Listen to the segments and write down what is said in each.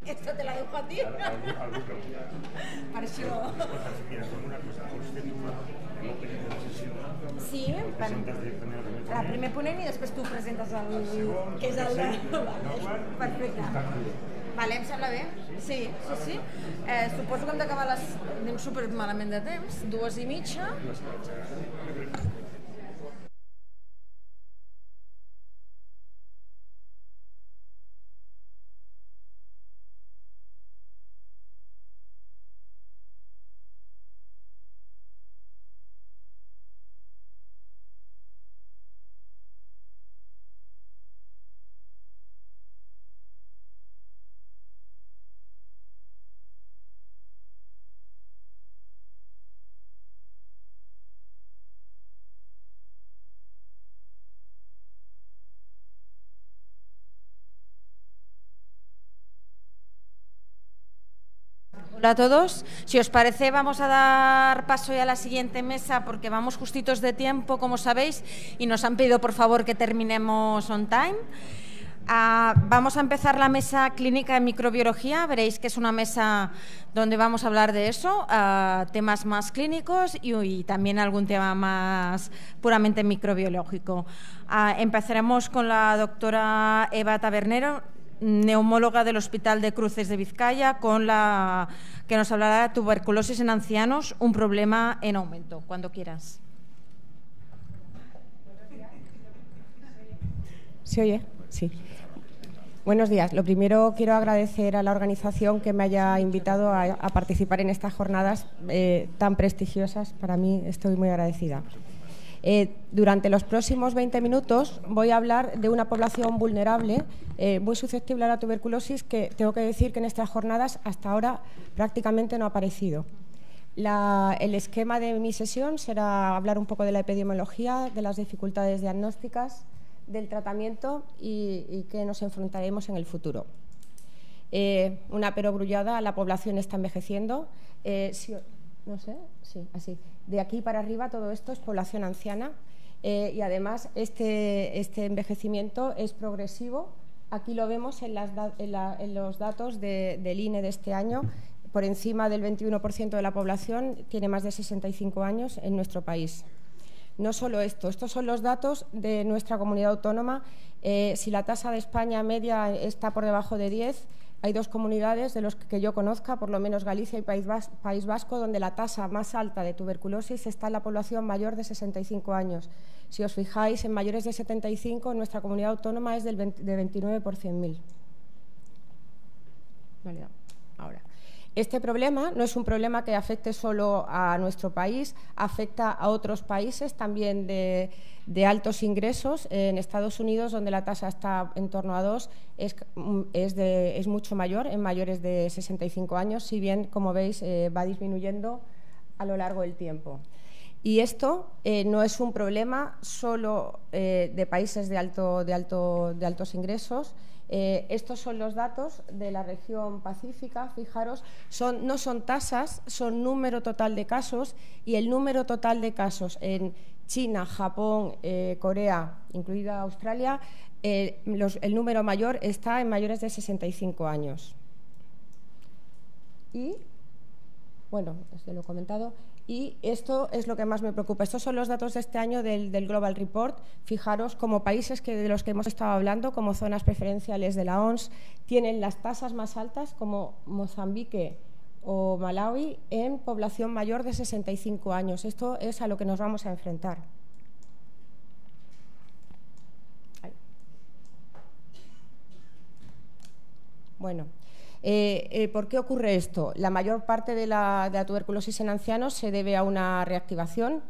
Esto te la dejo a ti. Algú pregunta. Per això. Mira, fem una cosa, vols fer una primera sessió? Sí, Presentes directament el primer el ponent. primer ponent i després tu presentes el segon, que és el de... quart, Perfecte. Vale, em sembla bé? Sí, sí, sí. Suposo que hem d'acabar anem super malament de temps, 2:30. Hola a todos. Si os parece, vamos a dar paso ya a la siguiente mesa porque vamos justitos de tiempo, como sabéis, y nos han pedido por favor que terminemos on time. Vamos a empezar la mesa clínica de microbiología. Veréis que es una mesa donde vamos a hablar de eso, temas más clínicos y también algún tema más puramente microbiológico. Empezaremos con la doctora Eva Tabernero, neumóloga del Hospital de Cruces de Vizcaya, con la que nos hablará de tuberculosis en ancianos, un problema en aumento. Cuando quieras. ¿Se oye? Sí. Buenos días. Lo primero, quiero agradecer a la organización que me haya invitado a participar en estas jornadas tan prestigiosas. Para mí estoy muy agradecida. Durante los próximos 20 minutos voy a hablar de una población vulnerable, muy susceptible a la tuberculosis, que tengo que decir que en estas jornadas hasta ahora prácticamente no ha aparecido. El esquema de mi sesión será hablar un poco de la epidemiología, de las dificultades diagnósticas, del tratamiento y que nos enfrentaremos en el futuro. Una perogrullada, la población está envejeciendo. No sé, sí, así. De aquí para arriba todo esto es población anciana y además este envejecimiento es progresivo. Aquí lo vemos en los datos del INE de este año. Por encima del 21% de la población tiene más de 65 años en nuestro país. No solo esto, estos son los datos de nuestra comunidad autónoma. Si la tasa de España media está por debajo de 10, hay dos comunidades de los que yo conozca, por lo menos Galicia y País Vasco, donde la tasa más alta de tuberculosis está en la población mayor de 65 años. Si os fijáis, en mayores de 75, nuestra comunidad autónoma es de 29 por 100.000. Vale, ahora. Este problema no es un problema que afecte solo a nuestro país, afecta a otros países también de altos ingresos. En Estados Unidos, donde la tasa está en torno a 2, es mucho mayor en mayores de 65 años, si bien, como veis, va disminuyendo a lo largo del tiempo. Y esto no es un problema solo de países de altos ingresos. Estos son los datos de la región pacífica. Fijaros, no son tasas, son número total de casos, y el número total de casos en China, Japón, Corea, incluida Australia, el número mayor está en mayores de 65 años. Y, bueno, lo he comentado. Y esto es lo que más me preocupa. Estos son los datos de este año del Global Report. Fijaros, como países de los que hemos estado hablando, como zonas preferenciales de la OMS, tienen las tasas más altas, como Mozambique o Malawi, en población mayor de 65 años. Esto es a lo que nos vamos a enfrentar. Bueno. ¿Por qué ocurre esto? La mayor parte de la tuberculosis en ancianos se debe a una reactivación,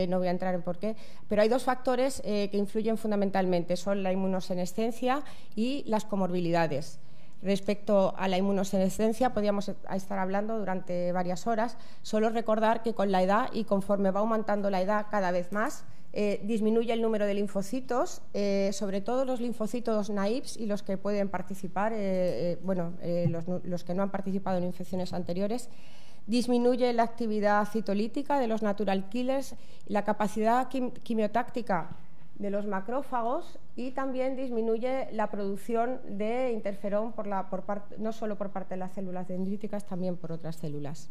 no voy a entrar en por qué, pero hay dos factores que influyen fundamentalmente, son la inmunosenescencia y las comorbilidades. Respecto a la inmunosenescencia, podríamos estar hablando durante varias horas. Solo recordar que con la edad y conforme va aumentando la edad cada vez más, disminuye el número de linfocitos, sobre todo los linfocitos naives y los que pueden participar, los que no han participado en infecciones anteriores. Disminuye la actividad citolítica de los natural killers, la capacidad quimiotáctica de los macrófagos y también disminuye la producción de interferón no solo por parte de las células dendríticas, también por otras células.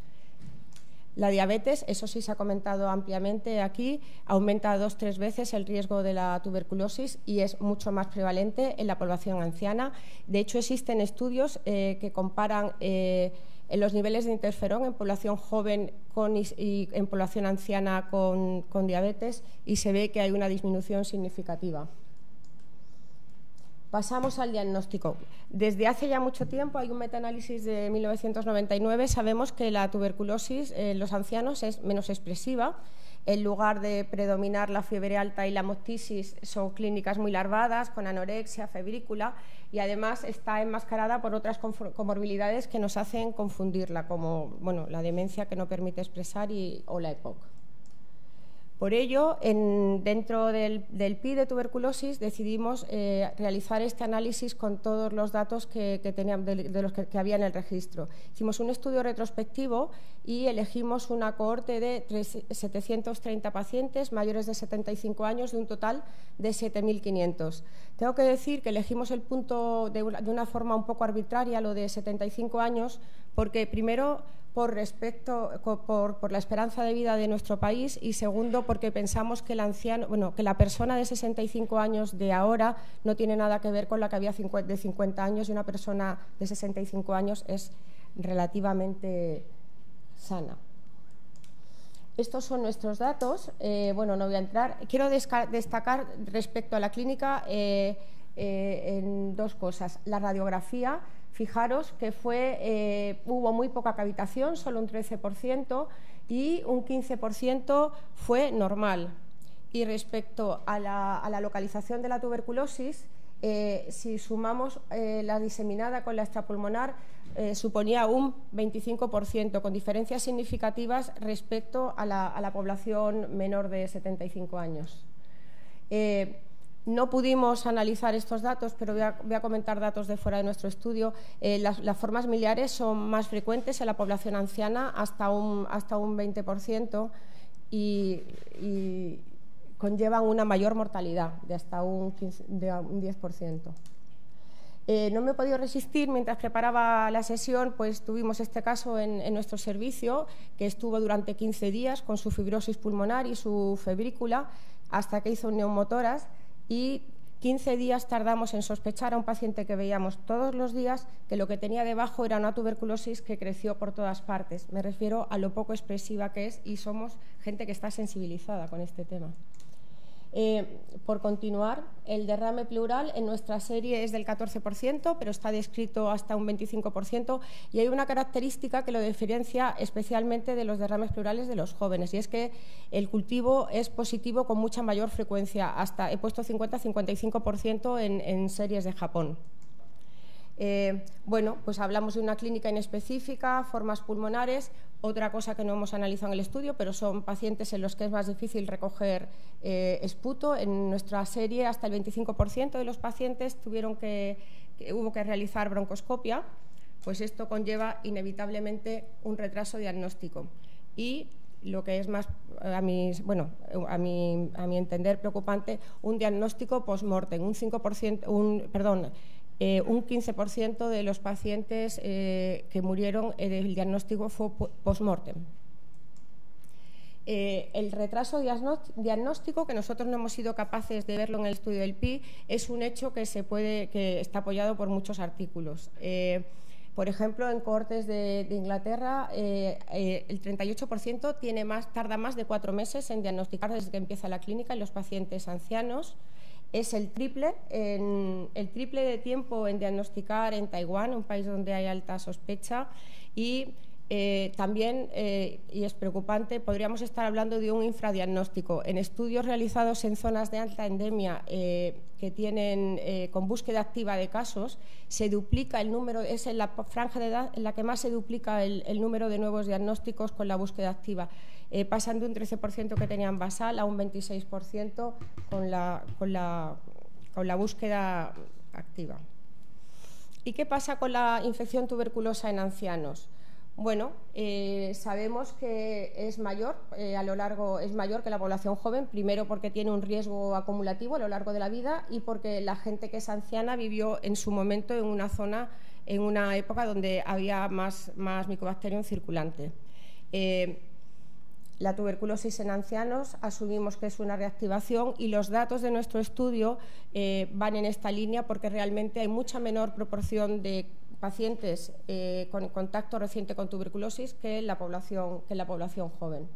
La diabetes, eso sí se ha comentado ampliamente aquí, aumenta 2-3 veces el riesgo de la tuberculosis y es mucho más prevalente en la población anciana. De hecho, existen estudios que comparan los niveles de interferón en población joven y en población anciana con diabetes y se ve que hay una disminución significativa. Pasamos al diagnóstico. Desde hace ya mucho tiempo, hay un metaanálisis de 1999, sabemos que la tuberculosis en los ancianos es menos expresiva. En lugar de predominar la fiebre alta y la hemoptisis, son clínicas muy larvadas, con anorexia, febrícula, y además está enmascarada por otras comorbilidades que nos hacen confundirla, como la demencia que no permite expresar o la EPOC. Por ello, dentro del PI de tuberculosis decidimos realizar este análisis con todos los datos que teníamos de los que había en el registro. Hicimos un estudio retrospectivo y elegimos una cohorte de 730 pacientes mayores de 75 años de un total de 7.500. Tengo que decir que elegimos el punto de una forma un poco arbitraria, lo de 75 años, porque primero por la esperanza de vida de nuestro país y segundo porque pensamos que que la persona de 65 años de ahora no tiene nada que ver con la que había de 50 años y una persona de 65 años es relativamente sana. Estos son nuestros datos. No voy a entrar. Quiero destacar respecto a la clínica en dos cosas. La radiografía. Fijaros que hubo muy poca cavitación, solo un 13%, y un 15% fue normal. Y respecto a la localización de la tuberculosis, si sumamos la diseminada con la extrapulmonar, suponía un 25%, con diferencias significativas respecto a la población menor de 75 años. No pudimos analizar estos datos, pero voy a comentar datos de fuera de nuestro estudio. Las formas miliares son más frecuentes en la población anciana, hasta un 20%, y conllevan una mayor mortalidad de hasta un 10%. No me he podido resistir, mientras preparaba la sesión, pues tuvimos este caso en nuestro servicio, que estuvo durante 15 días con su fibrosis pulmonar y su febrícula, hasta que hizo un neumotórax. Y 15 días tardamos en sospechar a un paciente que veíamos todos los días que lo que tenía debajo era una tuberculosis que creció por todas partes. Me refiero a lo poco expresiva que es y somos gente que está sensibilizada con este tema. Por continuar, el derrame pleural en nuestra serie es del 14%, pero está descrito hasta un 25%, y hay una característica que lo diferencia especialmente de los derrames pleurales de los jóvenes, y es que el cultivo es positivo con mucha mayor frecuencia, he puesto 50-55% en series de Japón. Pues hablamos de una clínica inespecífica, formas pulmonares. Otra cosa que no hemos analizado en el estudio, pero son pacientes en los que es más difícil recoger esputo. En nuestra serie, hasta el 25% de los pacientes hubo que realizar broncoscopia, pues esto conlleva inevitablemente un retraso diagnóstico. Y lo que es más, a mi entender, preocupante, un diagnóstico post-mortem, un 15% de los pacientes que murieron, el diagnóstico fue post-mortem. El retraso diagnóstico, que nosotros no hemos sido capaces de verlo en el estudio del PI, es un hecho que está apoyado por muchos artículos. Por ejemplo, en cohortes de Inglaterra, el 38% tarda más de 4 meses en diagnosticar desde que empieza la clínica en los pacientes ancianos. Es el triple de tiempo en diagnosticar en Taiwán, un país donde hay alta sospecha, y también, y es preocupante, podríamos estar hablando de un infradiagnóstico. En estudios realizados en zonas de alta endemia que tienen con búsqueda activa de casos, se duplica el número, es en la franja de edad en la que más se duplica el número de nuevos diagnósticos con la búsqueda activa. Pasan de un 13% que tenían basal a un 26% con la búsqueda activa. ¿Y qué pasa con la infección tuberculosa en ancianos? Bueno, sabemos que es mayor es mayor que la población joven, primero porque tiene un riesgo acumulativo a lo largo de la vida y porque la gente que es anciana vivió en su momento en una zona, en una época donde había más Mycobacterium circulante. La tuberculosis en ancianos asumimos que es una reactivación y los datos de nuestro estudio van en esta línea porque realmente hay mucha menor proporción de pacientes con contacto reciente con tuberculosis que en la población joven.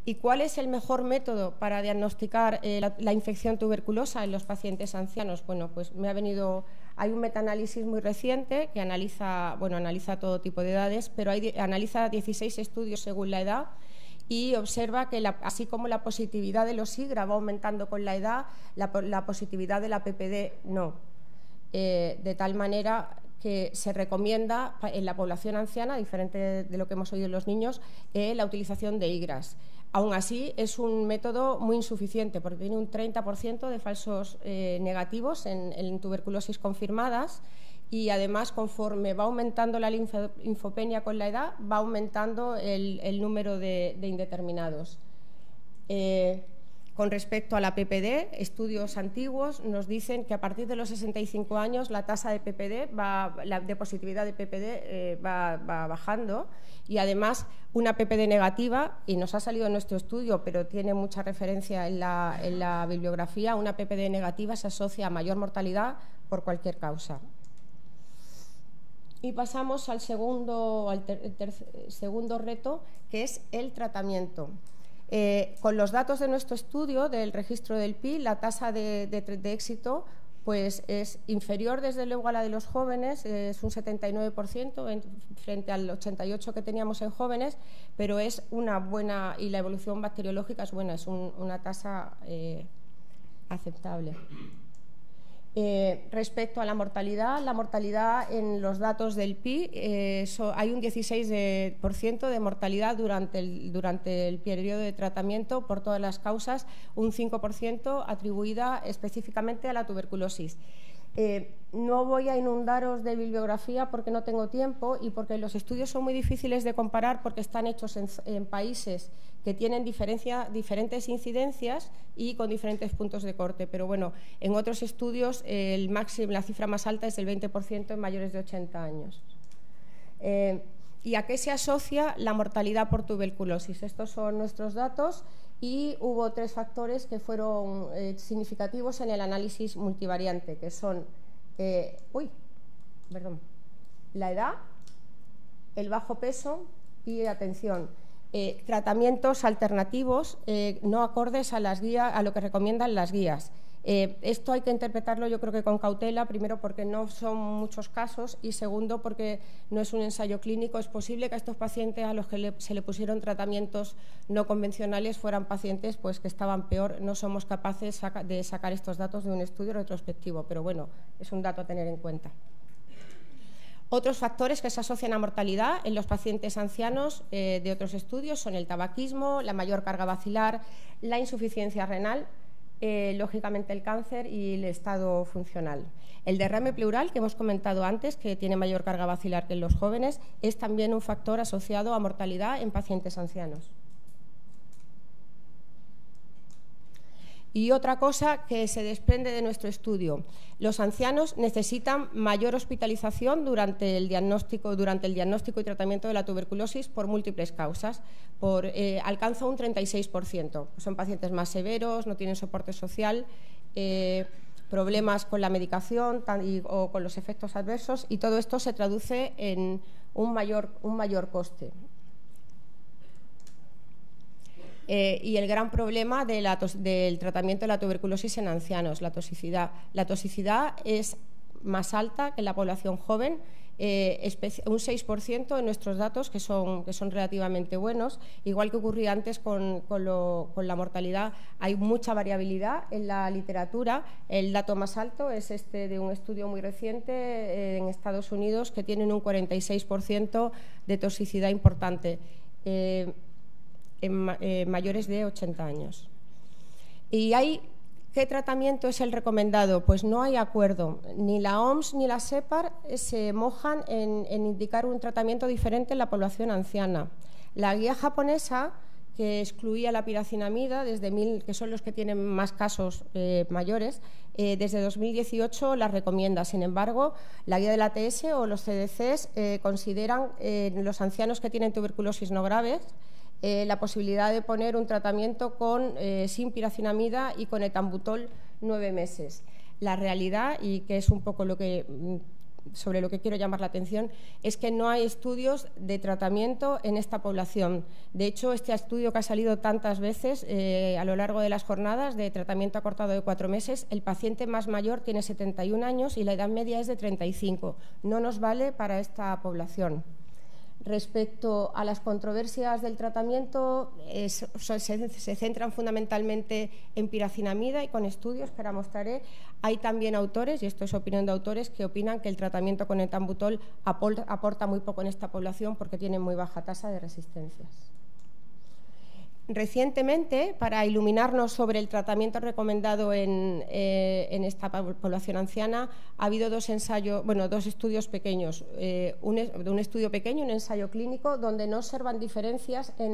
¿Y cuál es el mejor método para diagnosticar la infección tuberculosa en los pacientes ancianos? Bueno, pues hay un metaanálisis muy reciente que analiza todo tipo de edades, pero analiza 16 estudios según la edad y observa que así como la positividad de los IGRA va aumentando con la edad, la positividad de la PPD no. De tal manera que se recomienda en la población anciana, diferente de lo que hemos oído en los niños, la utilización de IGRAs. Aún así, es un método muy insuficiente porque tiene un 30% de falsos negativos en tuberculosis confirmadas y además, conforme va aumentando la linfopenia con la edad, va aumentando el número de indeterminados. Con respecto a la PPD, estudios antiguos nos dicen que a partir de los 65 años la tasa de PPD de positividad de PPD va bajando y además una PPD negativa, y nos ha salido en nuestro estudio, pero tiene mucha referencia en la bibliografía, una PPD negativa se asocia a mayor mortalidad por cualquier causa. Y pasamos al segundo reto, que es el tratamiento. Con los datos de nuestro estudio del registro del PI, la tasa de éxito pues es inferior desde luego a la de los jóvenes, es un 79% frente al 88% que teníamos en jóvenes, pero es una buena, y la evolución bacteriológica es buena, es una tasa aceptable. Respecto a la mortalidad en los datos del PI hay un 16% de mortalidad durante el periodo de tratamiento por todas las causas, un 5% atribuida específicamente a la tuberculosis. No voy a inundaros de bibliografía porque no tengo tiempo y porque los estudios son muy difíciles de comparar porque están hechos en países que tienen diferentes incidencias y con diferentes puntos de corte. Pero bueno, en otros estudios la cifra más alta es el 20% en mayores de 80 años. ¿Y a qué se asocia la mortalidad por tuberculosis? Estos son nuestros datos y hubo 3 factores que fueron significativos en el análisis multivariante, que son la edad, el bajo peso y, atención, tratamientos alternativos no acordes a lo que recomiendan las guías. Esto hay que interpretarlo yo creo que con cautela, primero porque no son muchos casos y segundo porque no es un ensayo clínico. Es posible que a estos pacientes a los que se le pusieron tratamientos no convencionales fueran pacientes pues, que estaban peor. No somos capaces de sacar estos datos de un estudio retrospectivo, pero bueno, es un dato a tener en cuenta. Otros factores que se asocian a mortalidad en los pacientes ancianos de otros estudios son el tabaquismo, la mayor carga bacilar, la insuficiencia renal, lógicamente el cáncer y el estado funcional. El derrame pleural, que hemos comentado antes, que tiene mayor carga bacilar que en los jóvenes, es también un factor asociado a mortalidad en pacientes ancianos. Y otra cosa que se desprende de nuestro estudio, los ancianos necesitan mayor hospitalización durante el diagnóstico y tratamiento de la tuberculosis por múltiples causas. Alcanza un 36%. Son pacientes más severos, no tienen soporte social, problemas con la medicación o con los efectos adversos, y todo esto se traduce en un mayor coste. Y el gran problema del tratamiento de la tuberculosis en ancianos, la toxicidad. La toxicidad es más alta que en la población joven, un 6% en nuestros datos, que son relativamente buenos. Igual que ocurría antes con la mortalidad, hay mucha variabilidad en la literatura. El dato más alto es de un estudio muy reciente en Estados Unidos, que tienen un 46% de toxicidad importante. En mayores de 80 años. Y hay ¿Qué tratamiento es el recomendado? Pues no hay acuerdo. Ni la OMS ni la SEPAR se mojan en indicar un tratamiento diferente en la población anciana. La guía japonesa, que excluía la piracinamida, que son los que tienen más casos mayores, desde 2018 la recomienda. Sin embargo, la guía del ATS o los CDCs consideran los ancianos que tienen tuberculosis no graves la posibilidad de poner un tratamiento sin piracinamida y con etambutol 9 meses. La realidad, y que es un poco sobre lo que quiero llamar la atención, es que no hay estudios de tratamiento en esta población. De hecho, este estudio que ha salido tantas veces a lo largo de las jornadas de tratamiento acortado de 4 meses, el paciente más mayor tiene 71 años y la edad media es de 35. No nos vale para esta población. Respecto a las controversias del tratamiento, se centran fundamentalmente en piracinamida y con estudios que ahora mostraré. Hay también autores, y esto es opinión de autores, que opinan que el tratamiento con etambutol aporta muy poco en esta población porque tiene muy baja tasa de resistencias. Recientemente, para iluminarnos sobre el tratamiento recomendado en esta población anciana, ha habido dos estudios pequeños. Un estudio pequeño, un ensayo clínico, donde no observan diferencias en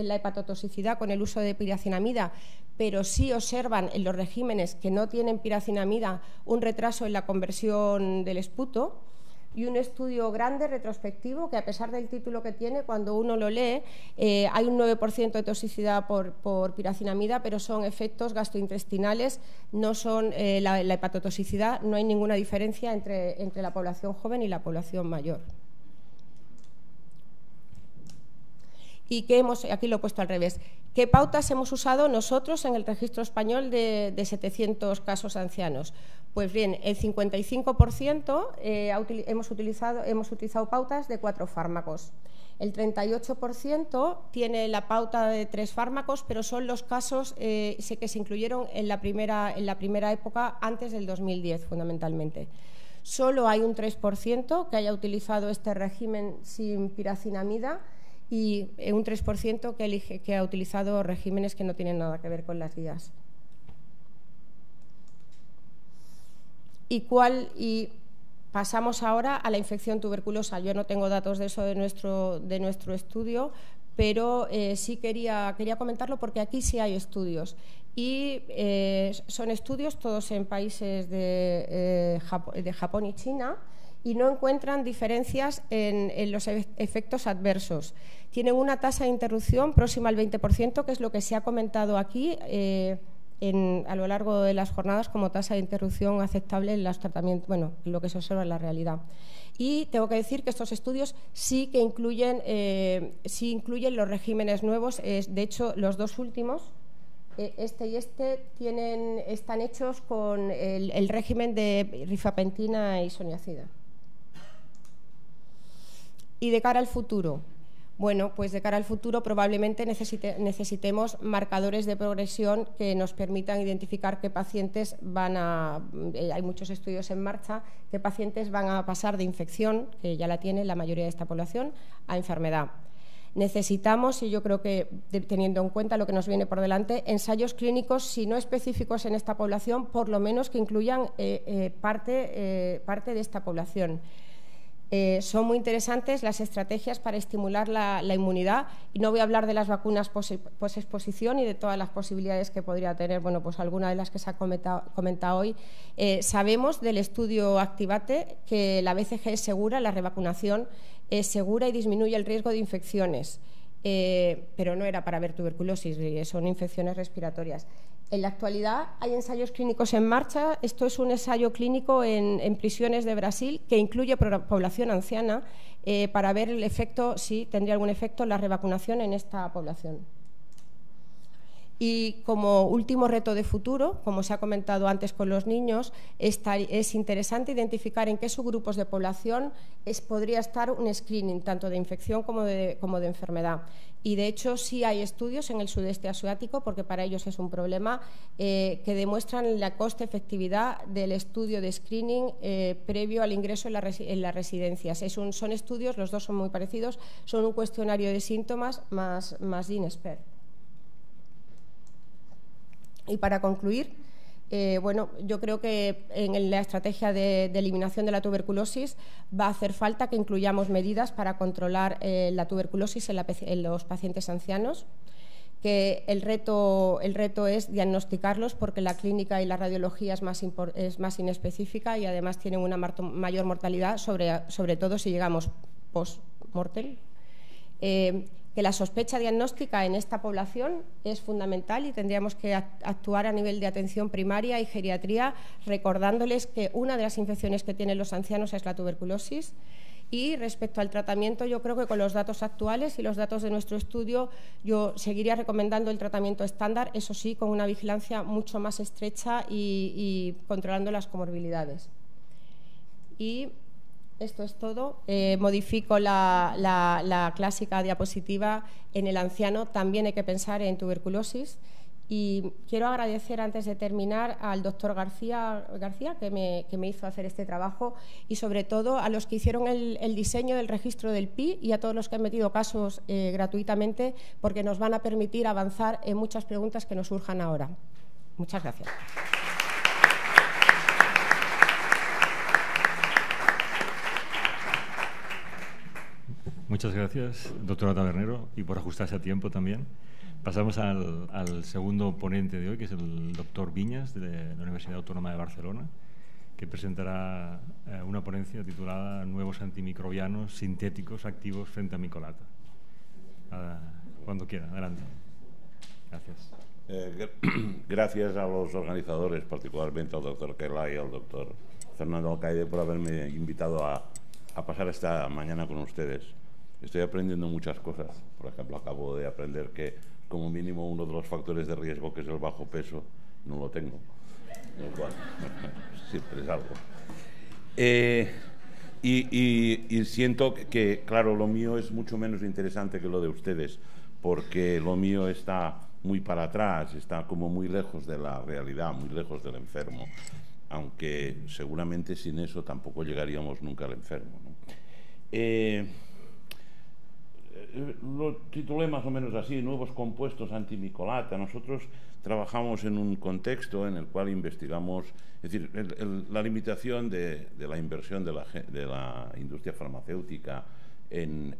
la hepatotoxicidad con el uso de piracinamida, pero sí observan en los regímenes que no tienen piracinamida un retraso en la conversión del esputo. Y un estudio grande, retrospectivo, que a pesar del título que tiene, cuando uno lo lee, hay un 9% de toxicidad por piracinamida, pero son efectos gastrointestinales, no son la hepatotoxicidad, no hay ninguna diferencia entre la población joven y la población mayor. ¿Y aquí lo he puesto al revés? ¿Qué pautas hemos usado nosotros en el registro español de 700 casos ancianos? Pues bien, el 55% hemos utilizado pautas de 4 fármacos. El 38% tiene la pauta de 3 fármacos, pero son los casos que se incluyeron en la primera época, antes del 2010, fundamentalmente. Solo hay un 3% que haya utilizado este régimen sin piracinamida, y un 3% que ha utilizado regímenes que no tienen nada que ver con las guías. Y pasamos ahora a la infección tuberculosa. Yo no tengo datos de eso de nuestro estudio, pero sí quería comentarlo porque aquí sí hay estudios. Y son estudios todos en países de Japón y China, y no encuentran diferencias en los efectos adversos. Tienen una tasa de interrupción próxima al 20%, que es lo que se ha comentado aquí a lo largo de las jornadas como tasa de interrupción aceptable en los tratamientos, lo que se observa en la realidad. Y tengo que decir que estos estudios sí que incluyen los regímenes nuevos. De hecho, los dos últimos, este y este, están hechos con el régimen de rifapentina y isoniazida. Y de cara al futuro, pues de cara al futuro probablemente necesitemos marcadores de progresión que nos permitan identificar qué pacientes hay muchos estudios en marcha, qué pacientes van a pasar de infección, que ya la tiene la mayoría de esta población, a enfermedad. Necesitamos, y yo creo que teniendo en cuenta lo que nos viene por delante, ensayos clínicos, si no específicos en esta población, por lo menos que incluyan parte de esta población. Son muy interesantes las estrategias para estimular la inmunidad, y no voy a hablar de las vacunas posexposición y de todas las posibilidades que podría tener, pues alguna de las que se ha comentado hoy. Sabemos del estudio Activate que la BCG es segura, la revacunación es segura y disminuye el riesgo de infecciones, pero no era para ver tuberculosis, son infecciones respiratorias. En la actualidad hay ensayos clínicos en marcha. Esto es un ensayo clínico en prisiones de Brasil que incluye población anciana para ver el efecto, si tendría algún efecto la revacunación en esta población. Y como último reto de futuro, como se ha comentado antes con los niños, es interesante identificar en qué subgrupos de población podría estar un screening, tanto de infección como de enfermedad. Y de hecho sí hay estudios en el sudeste asiático, porque para ellos es un problema, que demuestran la coste-efectividad del estudio de screening previo al ingreso en las residencias. Son estudios, los dos son muy parecidos, son un cuestionario de síntomas más GeneSpert. Y para concluir, Bueno, yo creo que en la estrategia de eliminación de la tuberculosis va a hacer falta que incluyamos medidas para controlar la tuberculosis en los pacientes ancianos, que el reto es diagnosticarlos porque la clínica y la radiología es más inespecífica y además tienen una mayor mortalidad, sobre todo si llegamos post-mortem. Que la sospecha diagnóstica en esta población es fundamental y tendríamos que actuar a nivel de atención primaria y geriatría, recordándoles que una de las infecciones que tienen los ancianos es la tuberculosis. Y respecto al tratamiento, yo creo que con los datos actuales y los datos de nuestro estudio, yo seguiría recomendando el tratamiento estándar, eso sí, con una vigilancia mucho más estrecha y controlando las comorbilidades. Y esto es todo. Modifico la clásica diapositiva. En el anciano también hay que pensar en tuberculosis. Y quiero agradecer, antes de terminar, al doctor García que me hizo hacer este trabajo y, sobre todo, a los que hicieron el diseño del registro del PI y a todos los que han metido casos gratuitamente, porque nos van a permitir avanzar en muchas preguntas que nos surjan ahora. Muchas gracias. Muchas gracias, doctora Tabernero, y por ajustarse a tiempo también. Pasamos al segundo ponente de hoy, que es el doctor Viñas, de la Universidad Autónoma de Barcelona, que presentará una ponencia titulada Nuevos antimicrobianos sintéticos activos frente a micolata. Cuando quiera, adelante. Gracias. Gracias a los organizadores, particularmente al doctor Kelly y al doctor Fernando Alcaide, por haberme invitado a pasar esta mañana con ustedes. Estoy aprendiendo muchas cosas. Por ejemplo, acabo de aprender que, como mínimo, uno de los factores de riesgo, que es el bajo peso, no lo tengo. Lo cual, siempre es algo. Y siento que, claro, lo mío es mucho menos interesante que lo de ustedes, porque lo mío está muy para atrás, está como muy lejos de la realidad, muy lejos del enfermo, aunque seguramente sin eso tampoco llegaríamos nunca al enfermo, ¿no? Lo titulé más o menos así: nuevos compuestos antimicolata. Nosotros trabajamos en un contexto en el cual investigamos, es decir, la limitación de la inversión de la industria farmacéutica en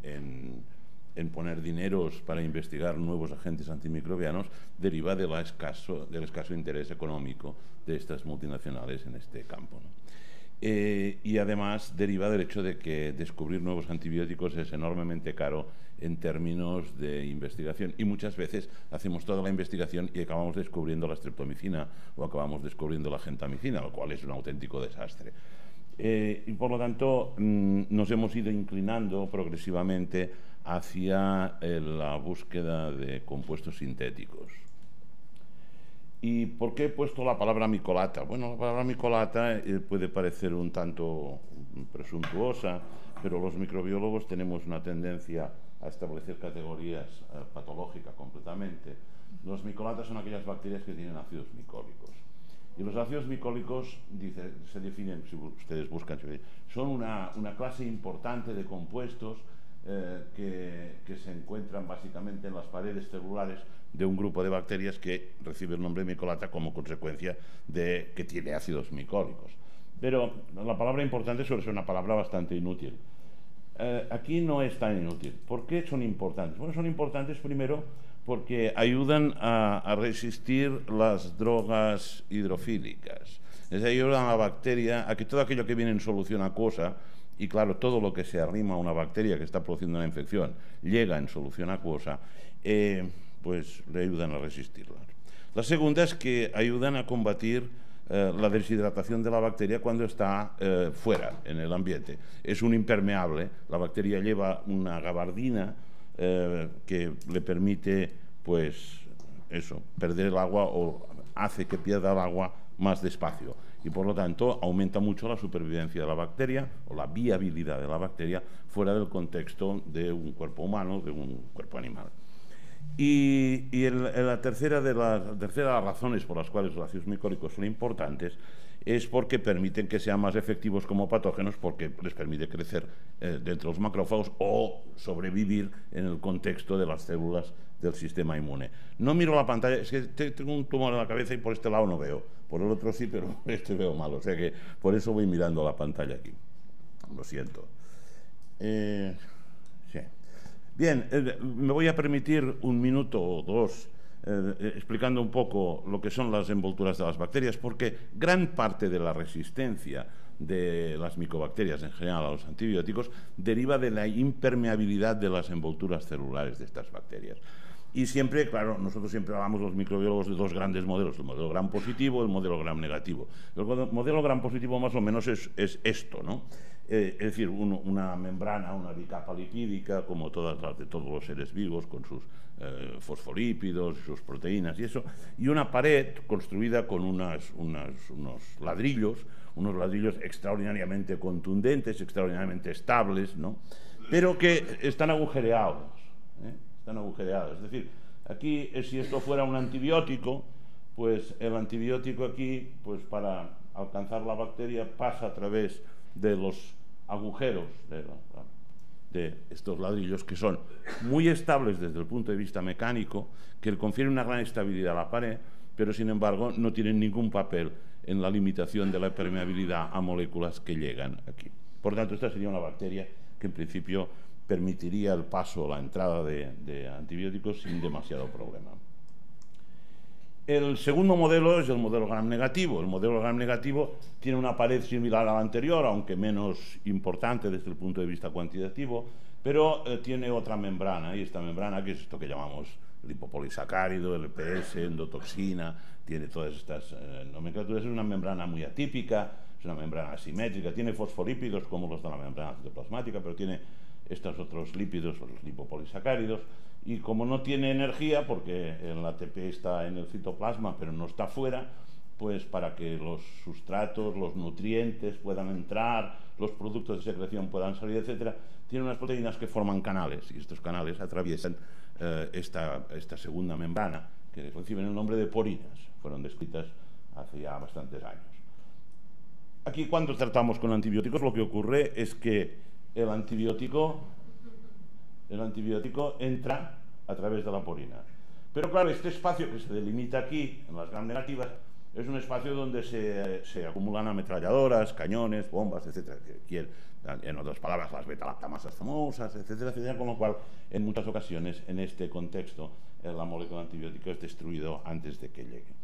poner dineros para investigar nuevos agentes antimicrobianos deriva del escaso interés económico de estas multinacionales en este campo, ¿no? Y además deriva del hecho de que descubrir nuevos antibióticos es enormemente caro en términos de investigación, y muchas veces hacemos toda la investigación y acabamos descubriendo la streptomicina o acabamos descubriendo la gentamicina, lo cual es un auténtico desastre. Y por lo tanto nos hemos ido inclinando progresivamente hacia la búsqueda de compuestos sintéticos. ¿Y por qué he puesto la palabra micolata? Bueno, la palabra micolata puede parecer un tanto presuntuosa, pero los microbiólogos tenemos una tendencia a establecer categorías patológicas completamente. Los micolatas son aquellas bacterias que tienen ácidos micólicos. Y los ácidos micólicos se definen, si ustedes buscan, son una clase importante de compuestos que se encuentran básicamente en las paredes celulares de un grupo de bacterias que recibe el nombre de micolata como consecuencia de que tiene ácidos micólicos. Pero la palabra importante suele ser una palabra bastante inútil. Aquí no es tan inútil. ¿Por qué son importantes? Bueno, son importantes primero porque ayudan a resistir las drogas hidrofílicas. Les ayudan a la bacteria a que todo aquello que viene en solución acuosa, y claro, todo lo que se arrima a una bacteria que está produciendo una infección llega en solución acuosa, pues le ayudan a resistirla. La segunda es que ayudan a combatir la deshidratación de la bacteria cuando está fuera, en el ambiente. Es un impermeable, la bacteria lleva una gabardina que le permite, pues, eso, perder el agua, o hace que pierda el agua más despacio, y por lo tanto aumenta mucho la supervivencia de la bacteria o la viabilidad de la bacteria fuera del contexto de un cuerpo humano, de un cuerpo animal. Y la tercera de las razones por las cuales los ácidos micólicos son importantes es porque permiten que sean más efectivos como patógenos, porque les permite crecer dentro de los macrófagos o sobrevivir en el contexto de las células del sistema inmune. No miro la pantalla, es que tengo un tumor en la cabeza y por este lado no veo, por el otro sí, pero este veo mal, o sea que por eso voy mirando la pantalla aquí. Lo siento. Sí. Bien, me voy a permitir un minuto o dos explicando un poco lo que son las envolturas de las bacterias, porque gran parte de la resistencia de las micobacterias en general a los antibióticos deriva de la impermeabilidad de las envolturas celulares de estas bacterias. Y siempre, claro, nosotros siempre hablamos los microbiólogos de dos grandes modelos, el modelo gram positivo y el modelo gram negativo. El modelo gram positivo más o menos es esto, ¿no? Es decir, una membrana, una bicapa lipídica, como todas las de todos los seres vivos, con sus fosfolípidos, sus proteínas y eso, y una pared construida con unos ladrillos extraordinariamente contundentes, extraordinariamente estables, ¿no? Pero que están agujereados, están agujereados. Es decir, aquí, si esto fuera un antibiótico, pues el antibiótico aquí, pues para alcanzar la bacteria, pasa a través de los agujeros de estos ladrillos, que son muy estables desde el punto de vista mecánico, que le confieren una gran estabilidad a la pared, pero sin embargo no tienen ningún papel en la limitación de la permeabilidad a moléculas que llegan aquí. Por tanto, esta sería una bacteria que en principio permitiría el paso, la entrada de antibióticos sin demasiado problema. El segundo modelo es el modelo gram negativo. El modelo gram negativo tiene una pared similar a la anterior, aunque menos importante desde el punto de vista cuantitativo, pero tiene otra membrana, y esta membrana, que es esto que llamamos lipopolisacárido, LPS, endotoxina, tiene todas estas nomenclaturas. Es una membrana muy atípica, es una membrana asimétrica, tiene fosfolípidos como los de la membrana citoplasmática, pero tiene estos otros lípidos, los lipopolisacáridos, y como no tiene energía, porque el ATP está en el citoplasma pero no está fuera, pues para que los sustratos, los nutrientes puedan entrar, los productos de secreción puedan salir, etcétera, tiene unas proteínas que forman canales, y estos canales atraviesan esta segunda membrana, que reciben el nombre de porinas. Fueron descritas hace ya bastantes años. Aquí, cuando tratamos con antibióticos, lo que ocurre es que el antibiótico entra a través de la porina. Pero claro, este espacio que se delimita aquí, en las gram negativas, es un espacio donde se acumulan ametralladoras, cañones, bombas, etcétera. En otras palabras, las beta-lactamasas famosas, etcétera, etcétera, con lo cual, en muchas ocasiones, en este contexto, la molécula antibiótica es destruida antes de que llegue.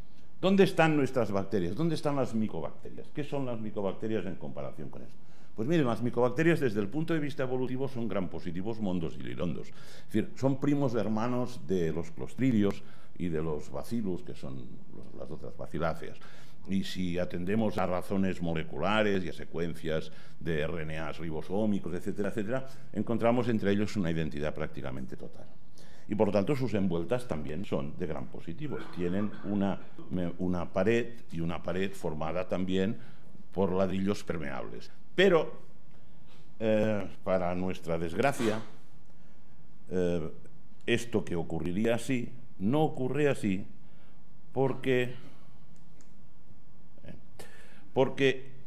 ¿Dónde están nuestras bacterias? ¿Dónde están las micobacterias? ¿Qué son las micobacterias en comparación con esto? Pues miren, las micobacterias desde el punto de vista evolutivo son gram positivos mondosilirondos. Es decir, son primos hermanos de los clostridios y de los bacillus, que son las otras baciláceas. Y si atendemos a razones moleculares y a secuencias de RNAs ribosómicos, etcétera, etcétera, encontramos entre ellos una identidad prácticamente total. Y por lo tanto sus envueltas también son de gram positivos. Tienen una pared, y una pared formada también por ladrillos permeables. Pero, para nuestra desgracia, esto que ocurriría así, no ocurre así porque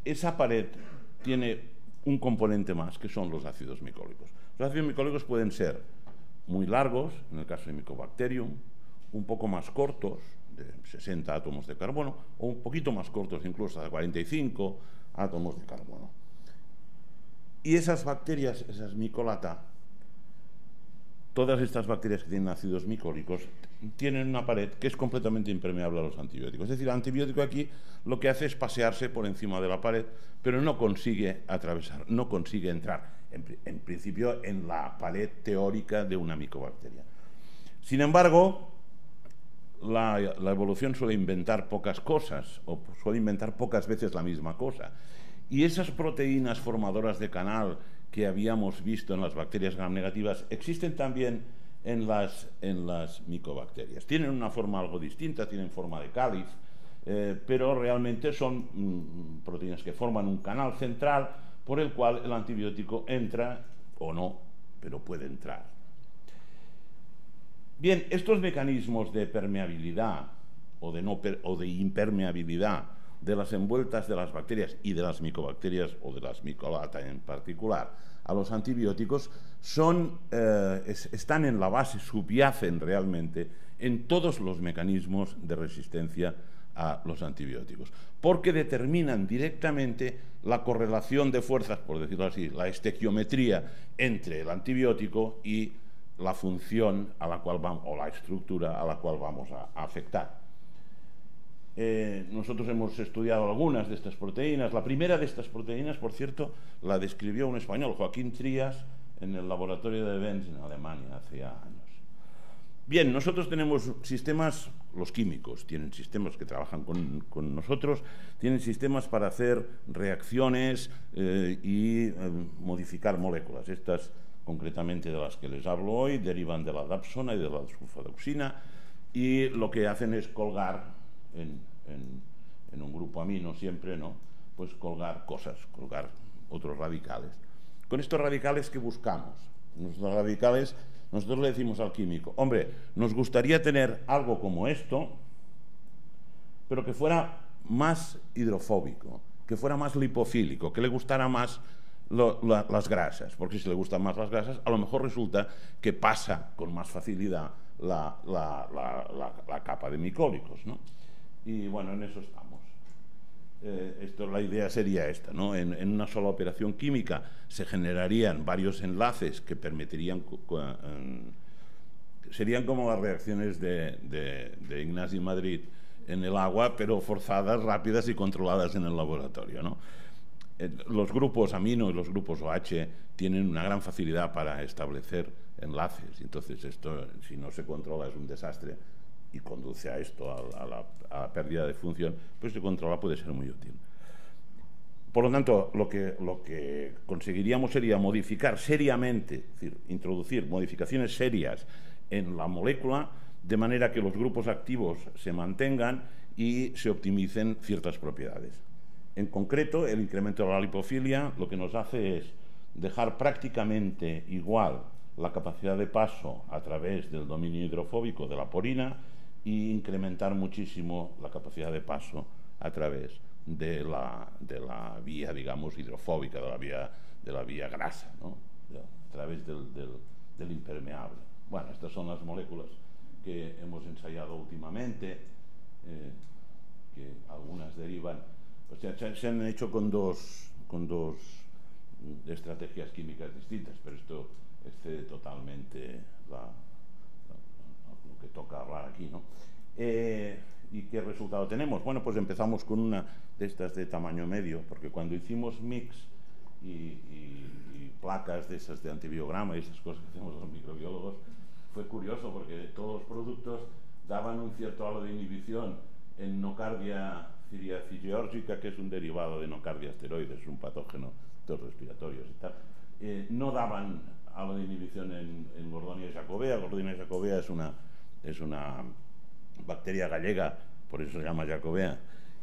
esa pared tiene un componente más, que son los ácidos micólicos. Los ácidos micólicos pueden ser muy largos, en el caso de Mycobacterium, un poco más cortos, de 60 átomos de carbono, o un poquito más cortos, incluso hasta 45 átomos de carbono. Y esas bacterias, esas Mycolata, todas estas bacterias que tienen ácidos micólicos, tienen una pared que es completamente impermeable a los antibióticos. Es decir, el antibiótico aquí lo que hace es pasearse por encima de la pared, pero no consigue atravesar, no consigue entrar, en principio, en la pared teórica de una micobacteria. Sin embargo, la evolución suele inventar pocas cosas, o suele inventar pocas veces la misma cosa. Y esas proteínas formadoras de canal que habíamos visto en las bacterias gram negativas existen también en las micobacterias. Tienen una forma algo distinta, tienen forma de cáliz, pero realmente son proteínas que forman un canal central por el cual el antibiótico entra o no, pero puede entrar. Bien, estos mecanismos de permeabilidad o de impermeabilidad de las envueltas de las bacterias y de las micobacterias o de las Mycolata en particular a los antibióticos están en la base, subyacen realmente en todos los mecanismos de resistencia a los antibióticos, porque determinan directamente la correlación de fuerzas, por decirlo así, la estequiometría entre el antibiótico y la función a la cual vamos, o la estructura a la cual vamos a afectar. Nosotros hemos estudiado algunas de estas proteínas. La primera de estas proteínas, por cierto, la describió un español, Joaquín Trías, en el laboratorio de Benz en Alemania hace años. Bien, nosotros tenemos sistemas, los químicos tienen sistemas que trabajan con nosotros, tienen sistemas para hacer reacciones y modificar moléculas. Estas, concretamente de las que les hablo hoy, derivan de la dapsona y de la sulfadoxina, y lo que hacen es colgar en un grupo amino siempre, ¿no? Pues colgar cosas, colgar otros radicales. Con estos radicales, ¿qué buscamos? Nuestros radicales, nosotros le decimos al químico, hombre, nos gustaría tener algo como esto, pero que fuera más hidrofóbico, que fuera más lipofílico, que le gustara más las grasas, porque si le gustan más las grasas, a lo mejor resulta que pasa con más facilidad la capa de micólicos, ¿no? Y bueno, en eso estamos. La idea sería esta, ¿no? En una sola operación química se generarían varios enlaces que permitirían, serían como las reacciones de Ignasi Madrid en el agua, pero forzadas, rápidas y controladas en el laboratorio, ¿no? Los grupos amino y los grupos OH tienen una gran facilidad para establecer enlaces, entonces esto, si no se controla, es un desastre y conduce a esto, a la pérdida de función. Pues si se controla puede ser muy útil. Por lo tanto, lo que conseguiríamos sería modificar seriamente, es decir, introducir modificaciones serias en la molécula, de manera que los grupos activos se mantengan y se optimicen ciertas propiedades. En concreto, el incremento de la lipofilia lo que nos hace es dejar prácticamente igual la capacidad de paso a través del dominio hidrofóbico de la porina e incrementar muchísimo la capacidad de paso a través de la vía, digamos, hidrofóbica, de la vía grasa, ¿no? A través del impermeable. Bueno, estas son las moléculas que hemos ensayado últimamente, que algunas derivan. O sea, se han hecho con dos estrategias químicas distintas, pero esto excede totalmente lo que toca hablar aquí, ¿no? ¿Y qué resultado tenemos? Bueno, pues empezamos con una de estas de tamaño medio, porque cuando hicimos mix y placas de esas de antibiograma y esas cosas que hacemos los microbiólogos, fue curioso porque todos los productos daban un cierto halo de inhibición en nocardia ciriaci-geórgica, que es un derivado de nocardia asteroides, es un patógeno de los respiratorios y tal. No daban halo de inhibición en Gordonia jacobea. Gordonia jacobea es una bacteria gallega, por eso se llama jacobea,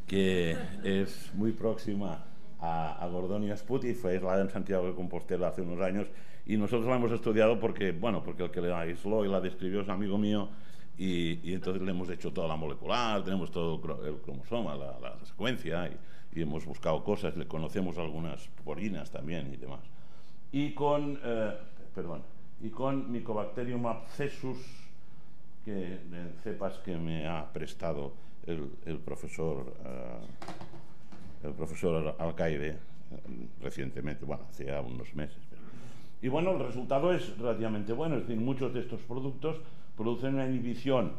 que es muy próxima a Gordonia sputi, fue aislada en Santiago de Compostela hace unos años, y nosotros la hemos estudiado porque el que la aisló y la describió es amigo mío, y entonces le hemos hecho toda la molecular, tenemos todo el cromosoma, la secuencia, y hemos buscado cosas, le conocemos algunas porinas también y demás. Y con Mycobacterium abscessus, que en cepas que me ha prestado el profesor Alcaide recientemente, bueno, hace ya unos meses. Y bueno, el resultado es relativamente bueno, es decir, muchos de estos productos producen una inhibición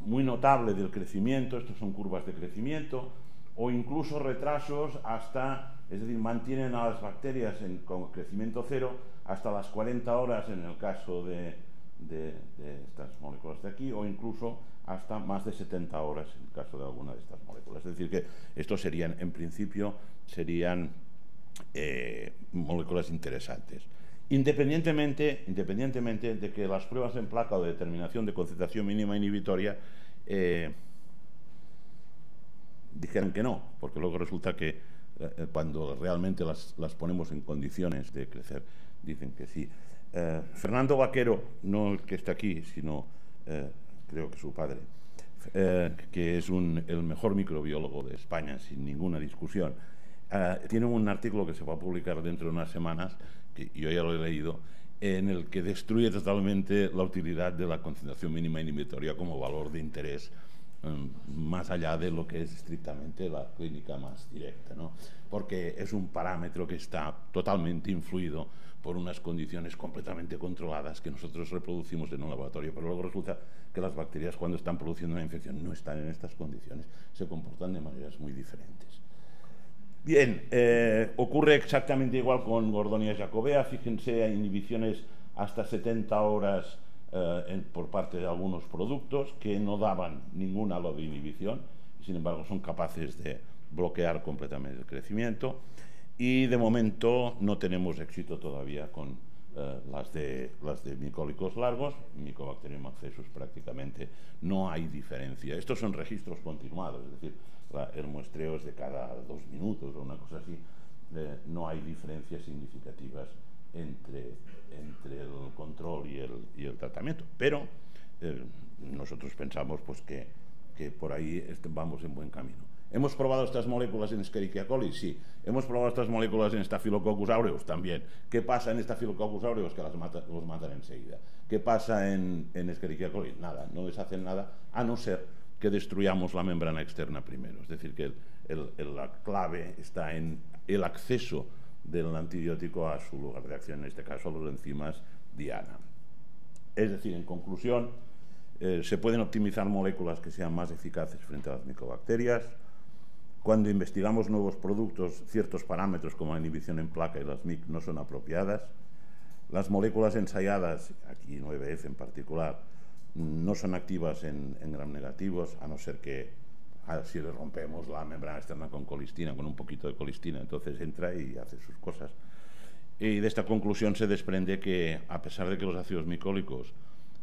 muy notable del crecimiento, estos son curvas de crecimiento, o incluso retrasos hasta, es decir, mantienen a las bacterias con crecimiento cero hasta las 40 horas en el caso de estas moléculas de aquí, o incluso hasta más de 70 horas en el caso de alguna de estas moléculas. Es decir, que estos serían, en principio, moléculas interesantes. Independientemente de que las pruebas en placa o de determinación de concentración mínima inhibitoria dijeran que no, porque luego resulta que cuando realmente las ponemos en condiciones de crecer, dicen que sí. Fernando Vaquero, no el que está aquí, sino creo que su padre, que es el mejor microbiólogo de España, sin ninguna discusión, tiene un artículo que se va a publicar dentro de unas semanas, que yo ya lo he leído, en el que destruye totalmente la utilidad de la concentración mínima inhibitoria como valor de interés, más allá de lo que es estrictamente la clínica más directa, ¿no? Porque es un parámetro que está totalmente influido por unas condiciones completamente controladas que nosotros reproducimos en un laboratorio, pero luego resulta que las bacterias, cuando están produciendo una infección, no están en estas condiciones, se comportan de maneras muy diferentes. Bien, ocurre exactamente igual con Gordonia jacobea. Fíjense, hay inhibiciones hasta 70 horas por parte de algunos productos que no daban ningún halo de inhibición, y sin embargo son capaces de bloquear completamente el crecimiento. Y de momento no tenemos éxito todavía con las de micólicos largos. Mycobacterium accessus prácticamente no hay diferencia. Estos son registros continuados, es decir, el muestreo es de cada 2 minutos o una cosa así. No hay diferencias significativas entre el control y el tratamiento, pero nosotros pensamos pues que por ahí vamos en buen camino. ¿Hemos probado estas moléculas en Escherichia coli? Sí. ¿Hemos probado estas moléculas en Staphylococcus aureus? También. ¿Qué pasa en Staphylococcus aureus? Que los matan enseguida. ¿Qué pasa en Escherichia coli? Nada, no deshacen nada, a no ser que destruyamos la membrana externa primero. Es decir, que la clave está en el acceso del antibiótico a su lugar de acción, en este caso a los enzimas diana. Es decir, en conclusión, se pueden optimizar moléculas que sean más eficaces frente a las micobacterias. Cuando investigamos nuevos productos, ciertos parámetros como la inhibición en placa y las MIC no son apropiadas. Las moléculas ensayadas, aquí 9F en particular, no son activas en gram negativos, a no ser que si le rompemos la membrana externa con colistina, con un poquito de colistina, entonces entra y hace sus cosas. Y de esta conclusión se desprende que, a pesar de que los ácidos micólicos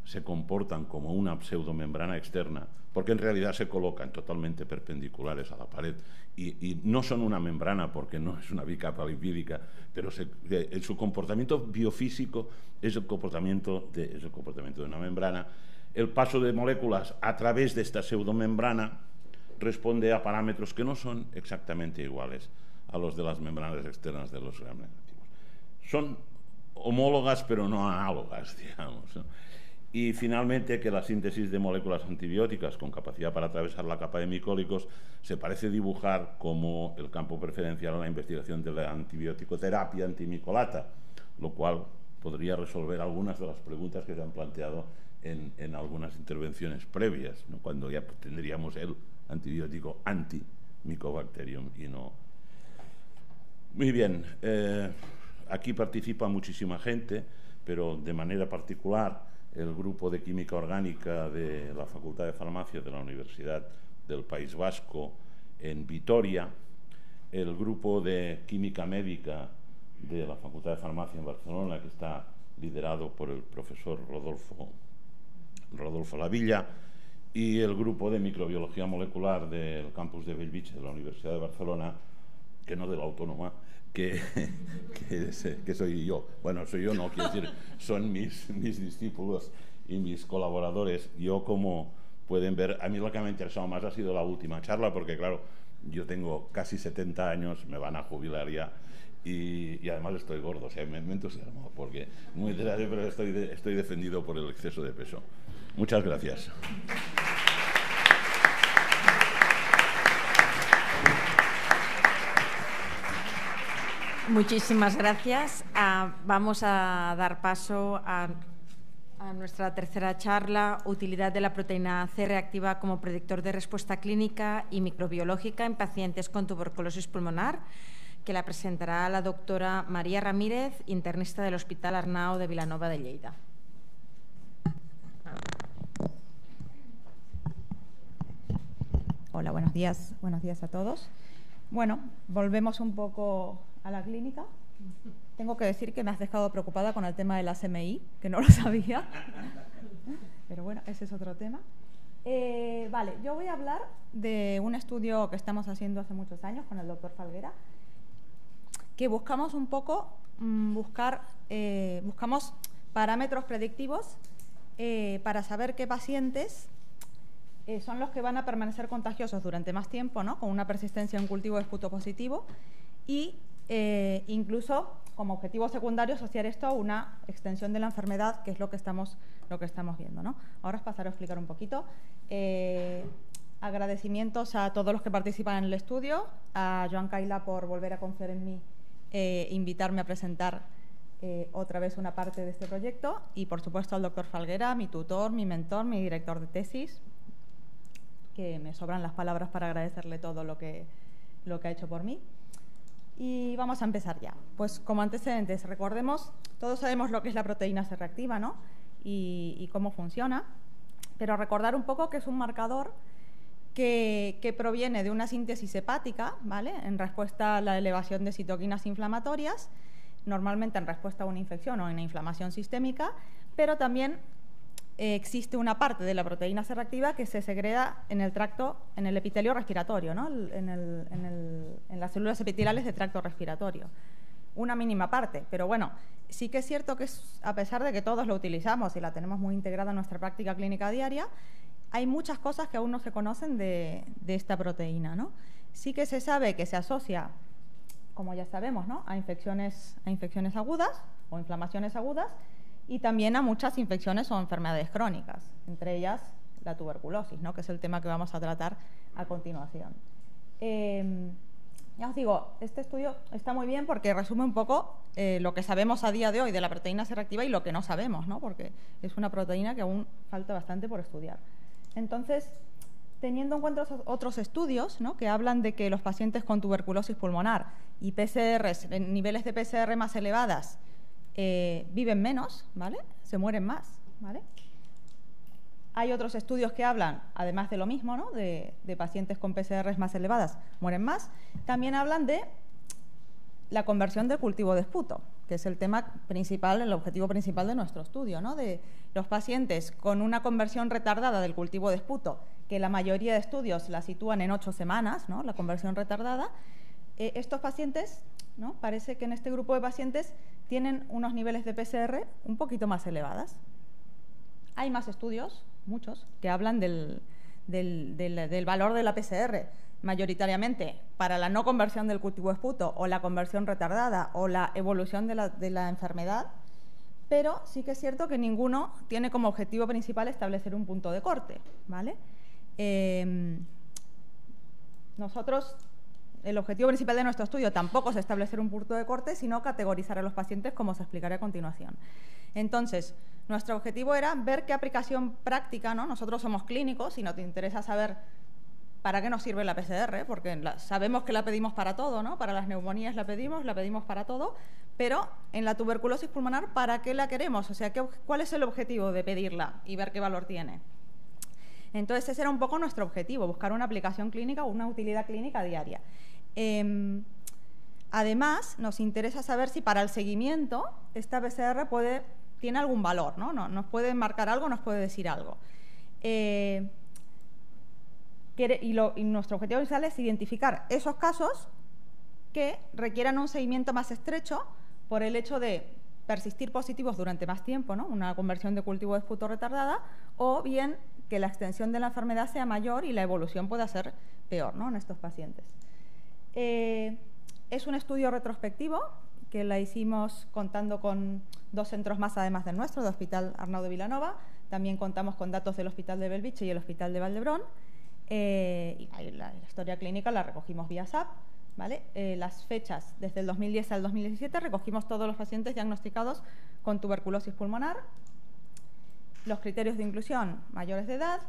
se comportan como una pseudomembrana externa, porque en realidad se colocan totalmente perpendiculares a la pared y no son una membrana porque no es una bicapa lipídica, pero su comportamiento biofísico es el comportamiento de una membrana. El paso de moléculas a través de esta pseudomembrana responde a parámetros que no son exactamente iguales a los de las membranas externas de los gram negativos. Son homólogas pero no análogas, digamos, ¿no? Y finalmente que la síntesis de moléculas antibióticas con capacidad para atravesar la capa de micólicos se parece dibujar como el campo preferencial a la investigación de la antibiótico-terapia antimicolata, lo cual podría resolver algunas de las preguntas que se han planteado en algunas intervenciones previas, ¿no? Cuando ya tendríamos el antibiótico anti-Mycobacterium y no. Muy bien, aquí participa muchísima gente, pero de manera particular el grupo de química orgánica de la Facultad de Farmacia de la Universidad del País Vasco en Vitoria, el grupo de química médica de la Facultad de Farmacia en Barcelona, que está liderado por el profesor Rodolfo Lavilla, y el grupo de microbiología molecular del campus de Bellvitge de la Universidad de Barcelona, que no de la Autónoma, que soy yo. Bueno, soy yo, no, quiero decir, son mis discípulos y mis colaboradores. Yo, como pueden ver, a mí lo que me ha interesado más ha sido la última charla, porque claro, yo tengo casi 70 años, me van a jubilar ya, y además estoy gordo, o sea, me entusiasmo, porque muy interesante, pero estoy defendido por el exceso de peso. Muchas gracias. Muchísimas gracias. Vamos a dar paso a nuestra tercera charla, utilidad de la proteína C reactiva como predictor de respuesta clínica y microbiológica en pacientes con tuberculosis pulmonar, que la presentará la doctora María Ramírez, internista del Hospital Arnau de Vilanova de Lleida. Hola, buenos días a todos. Bueno, volvemos un poco a la clínica. Tengo que decir que me has dejado preocupada con el tema de la CMI, que no lo sabía. Pero bueno, ese es otro tema. Vale, yo voy a hablar de un estudio que estamos haciendo hace muchos años con el doctor Falguera, que buscamos un poco, buscamos parámetros predictivos para saber qué pacientes son los que van a permanecer contagiosos durante más tiempo, ¿no? Con una persistencia en cultivo de esputo positivo, y incluso como objetivo secundario asociar esto a una extensión de la enfermedad, que es lo que estamos viendo, ¿no? Ahora os pasaré a explicar un poquito. Agradecimientos a todos los que participan en el estudio, a Joan Caila por volver a confiar en mí, invitarme a presentar otra vez una parte de este proyecto, y por supuesto al doctor Falguera, mi tutor, mi mentor, mi director de tesis, que me sobran las palabras para agradecerle todo lo que ha hecho por mí. Y vamos a empezar ya. Pues como antecedentes, recordemos, todos sabemos lo que es la proteína C reactiva, ¿no? Y cómo funciona, pero recordar un poco que es un marcador que proviene de una síntesis hepática, ¿vale? En respuesta a la elevación de citoquinas inflamatorias, normalmente en respuesta a una infección o a una inflamación sistémica, pero también existe una parte de la proteína C reactiva que se segrega en el epitelio respiratorio, ¿no? En las células epiteliales del tracto respiratorio. Una mínima parte, pero bueno, sí que es cierto que a pesar de que todos lo utilizamos y la tenemos muy integrada en nuestra práctica clínica diaria, hay muchas cosas que aún no se conocen de esta proteína, ¿no? Sí que se sabe que se asocia, como ya sabemos, ¿no?, a infecciones agudas o inflamaciones agudas, y también a muchas infecciones o enfermedades crónicas, entre ellas la tuberculosis, ¿no?, que es el tema que vamos a tratar a continuación. Ya os digo, este estudio está muy bien porque resume un poco lo que sabemos a día de hoy de la proteína C reactiva y lo que no sabemos, ¿no?, porque es una proteína que aún falta bastante por estudiar. Entonces, teniendo en cuenta otros estudios, ¿no?, que hablan de que los pacientes con tuberculosis pulmonar y PCRs, en niveles de PCR más elevadas, viven menos, ¿vale?, se mueren más, ¿vale? Hay otros estudios que hablan, además de lo mismo, ¿no?, de pacientes con PCRs más elevadas, mueren más. También hablan de la conversión del cultivo de esputo, que es el tema principal, el objetivo principal de nuestro estudio, ¿no?, de los pacientes con una conversión retardada del cultivo de esputo, que la mayoría de estudios la sitúan en 8 semanas, ¿no?, la conversión retardada. Estos pacientes, ¿no?, parece que en este grupo de pacientes tienen unos niveles de PCR un poquito más elevadas. Hay más estudios, muchos, que hablan del valor de la PCR, mayoritariamente para la no conversión del cultivo de esputo o la conversión retardada o la evolución de la enfermedad, pero sí que es cierto que ninguno tiene como objetivo principal establecer un punto de corte, ¿vale? Nosotros, el objetivo principal de nuestro estudio tampoco es establecer un punto de corte, sino categorizar a los pacientes, como os explicaré a continuación. Entonces, nuestro objetivo era ver qué aplicación práctica, ¿no? Nosotros somos clínicos y nos interesa saber para qué nos sirve la PCR, porque sabemos que la pedimos para todo, ¿no? Para las neumonías la pedimos para todo, pero en la tuberculosis pulmonar, ¿para qué la queremos? O sea, ¿cuál es el objetivo de pedirla y ver qué valor tiene? Entonces, ese era un poco nuestro objetivo, buscar una aplicación clínica o una utilidad clínica diaria. Además, nos interesa saber si para el seguimiento esta PCR tiene algún valor, ¿no? Nos puede marcar algo, nos puede decir algo. Y nuestro objetivo inicial es identificar esos casos que requieran un seguimiento más estrecho por el hecho de persistir positivos durante más tiempo, ¿no?, una conversión de cultivo de esputo retardada, o bien que la extensión de la enfermedad sea mayor y la evolución pueda ser peor, ¿no?, en estos pacientes. Es un estudio retrospectivo que la hicimos contando con 2 centros más además del nuestro, del Hospital Arnau de Vilanova. También contamos con datos del Hospital de Bellvitge y el Hospital de Valdebrón. Y la historia clínica la recogimos vía SAP, ¿vale? Las fechas desde el 2010 al 2017 recogimos todos los pacientes diagnosticados con tuberculosis pulmonar. Los criterios de inclusión: mayores de edad,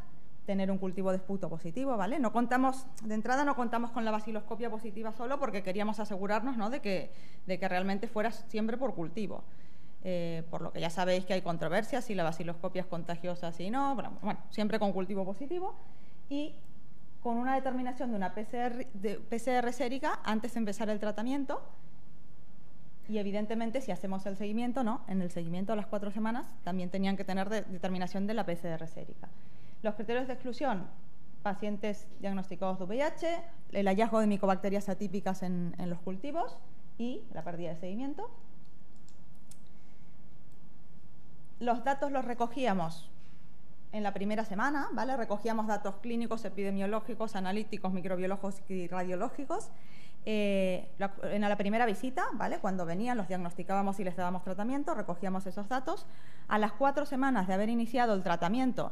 tener un cultivo de esputo positivo, ¿vale? De entrada no contamos con la baciloscopia positiva solo porque queríamos asegurarnos, ¿no?, de que realmente fuera siempre por cultivo. Por lo que ya sabéis que hay controversias si la baciloscopia es contagiosa, si no, bueno, siempre con cultivo positivo y con una determinación de una PCR sérica antes de empezar el tratamiento. Y evidentemente, si hacemos el seguimiento, ¿no?, en el seguimiento a las 4 semanas también tenían que tener determinación de la PCR sérica. Los criterios de exclusión: pacientes diagnosticados de VIH, el hallazgo de micobacterias atípicas en los cultivos y la pérdida de seguimiento. Los datos los recogíamos en la primera semana, ¿vale? Recogíamos datos clínicos, epidemiológicos, analíticos, microbiológicos y radiológicos. En la primera visita, ¿vale? Cuando venían, los diagnosticábamos y les dábamos tratamiento, recogíamos esos datos. A las 4 semanas de haber iniciado el tratamiento,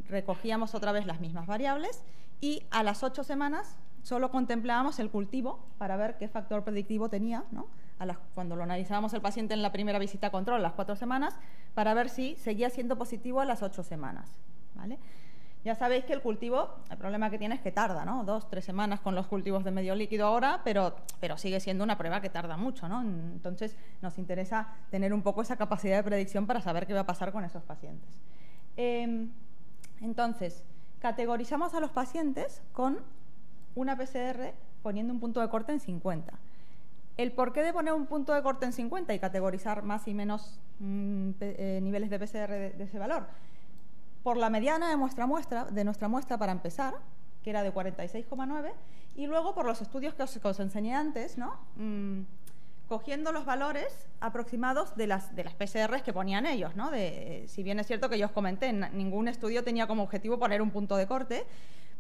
recogíamos otra vez las mismas variables y a las 8 semanas solo contemplábamos el cultivo para ver qué factor predictivo tenía, ¿no? Cuando lo analizábamos el paciente en la primera visita control, a las 4 semanas, para ver si seguía siendo positivo a las 8 semanas, ¿vale? Ya sabéis que el cultivo, el problema que tiene es que tarda, ¿no? 2, 3 semanas con los cultivos de medio líquido ahora, pero sigue siendo una prueba que tarda mucho, ¿no? Entonces, nos interesa tener un poco esa capacidad de predicción para saber qué va a pasar con esos pacientes. Entonces, categorizamos a los pacientes con una PCR poniendo un punto de corte en 50. El porqué de poner un punto de corte en 50 y categorizar más y menos niveles de PCR de ese valor. Por la mediana de nuestra muestra para empezar, que era de 46,9, y luego por los estudios que os enseñé antes, ¿no? Cogiendo los valores aproximados de las PCRs que ponían ellos, ¿no? Si bien es cierto que yo os comenté, ningún estudio tenía como objetivo poner un punto de corte,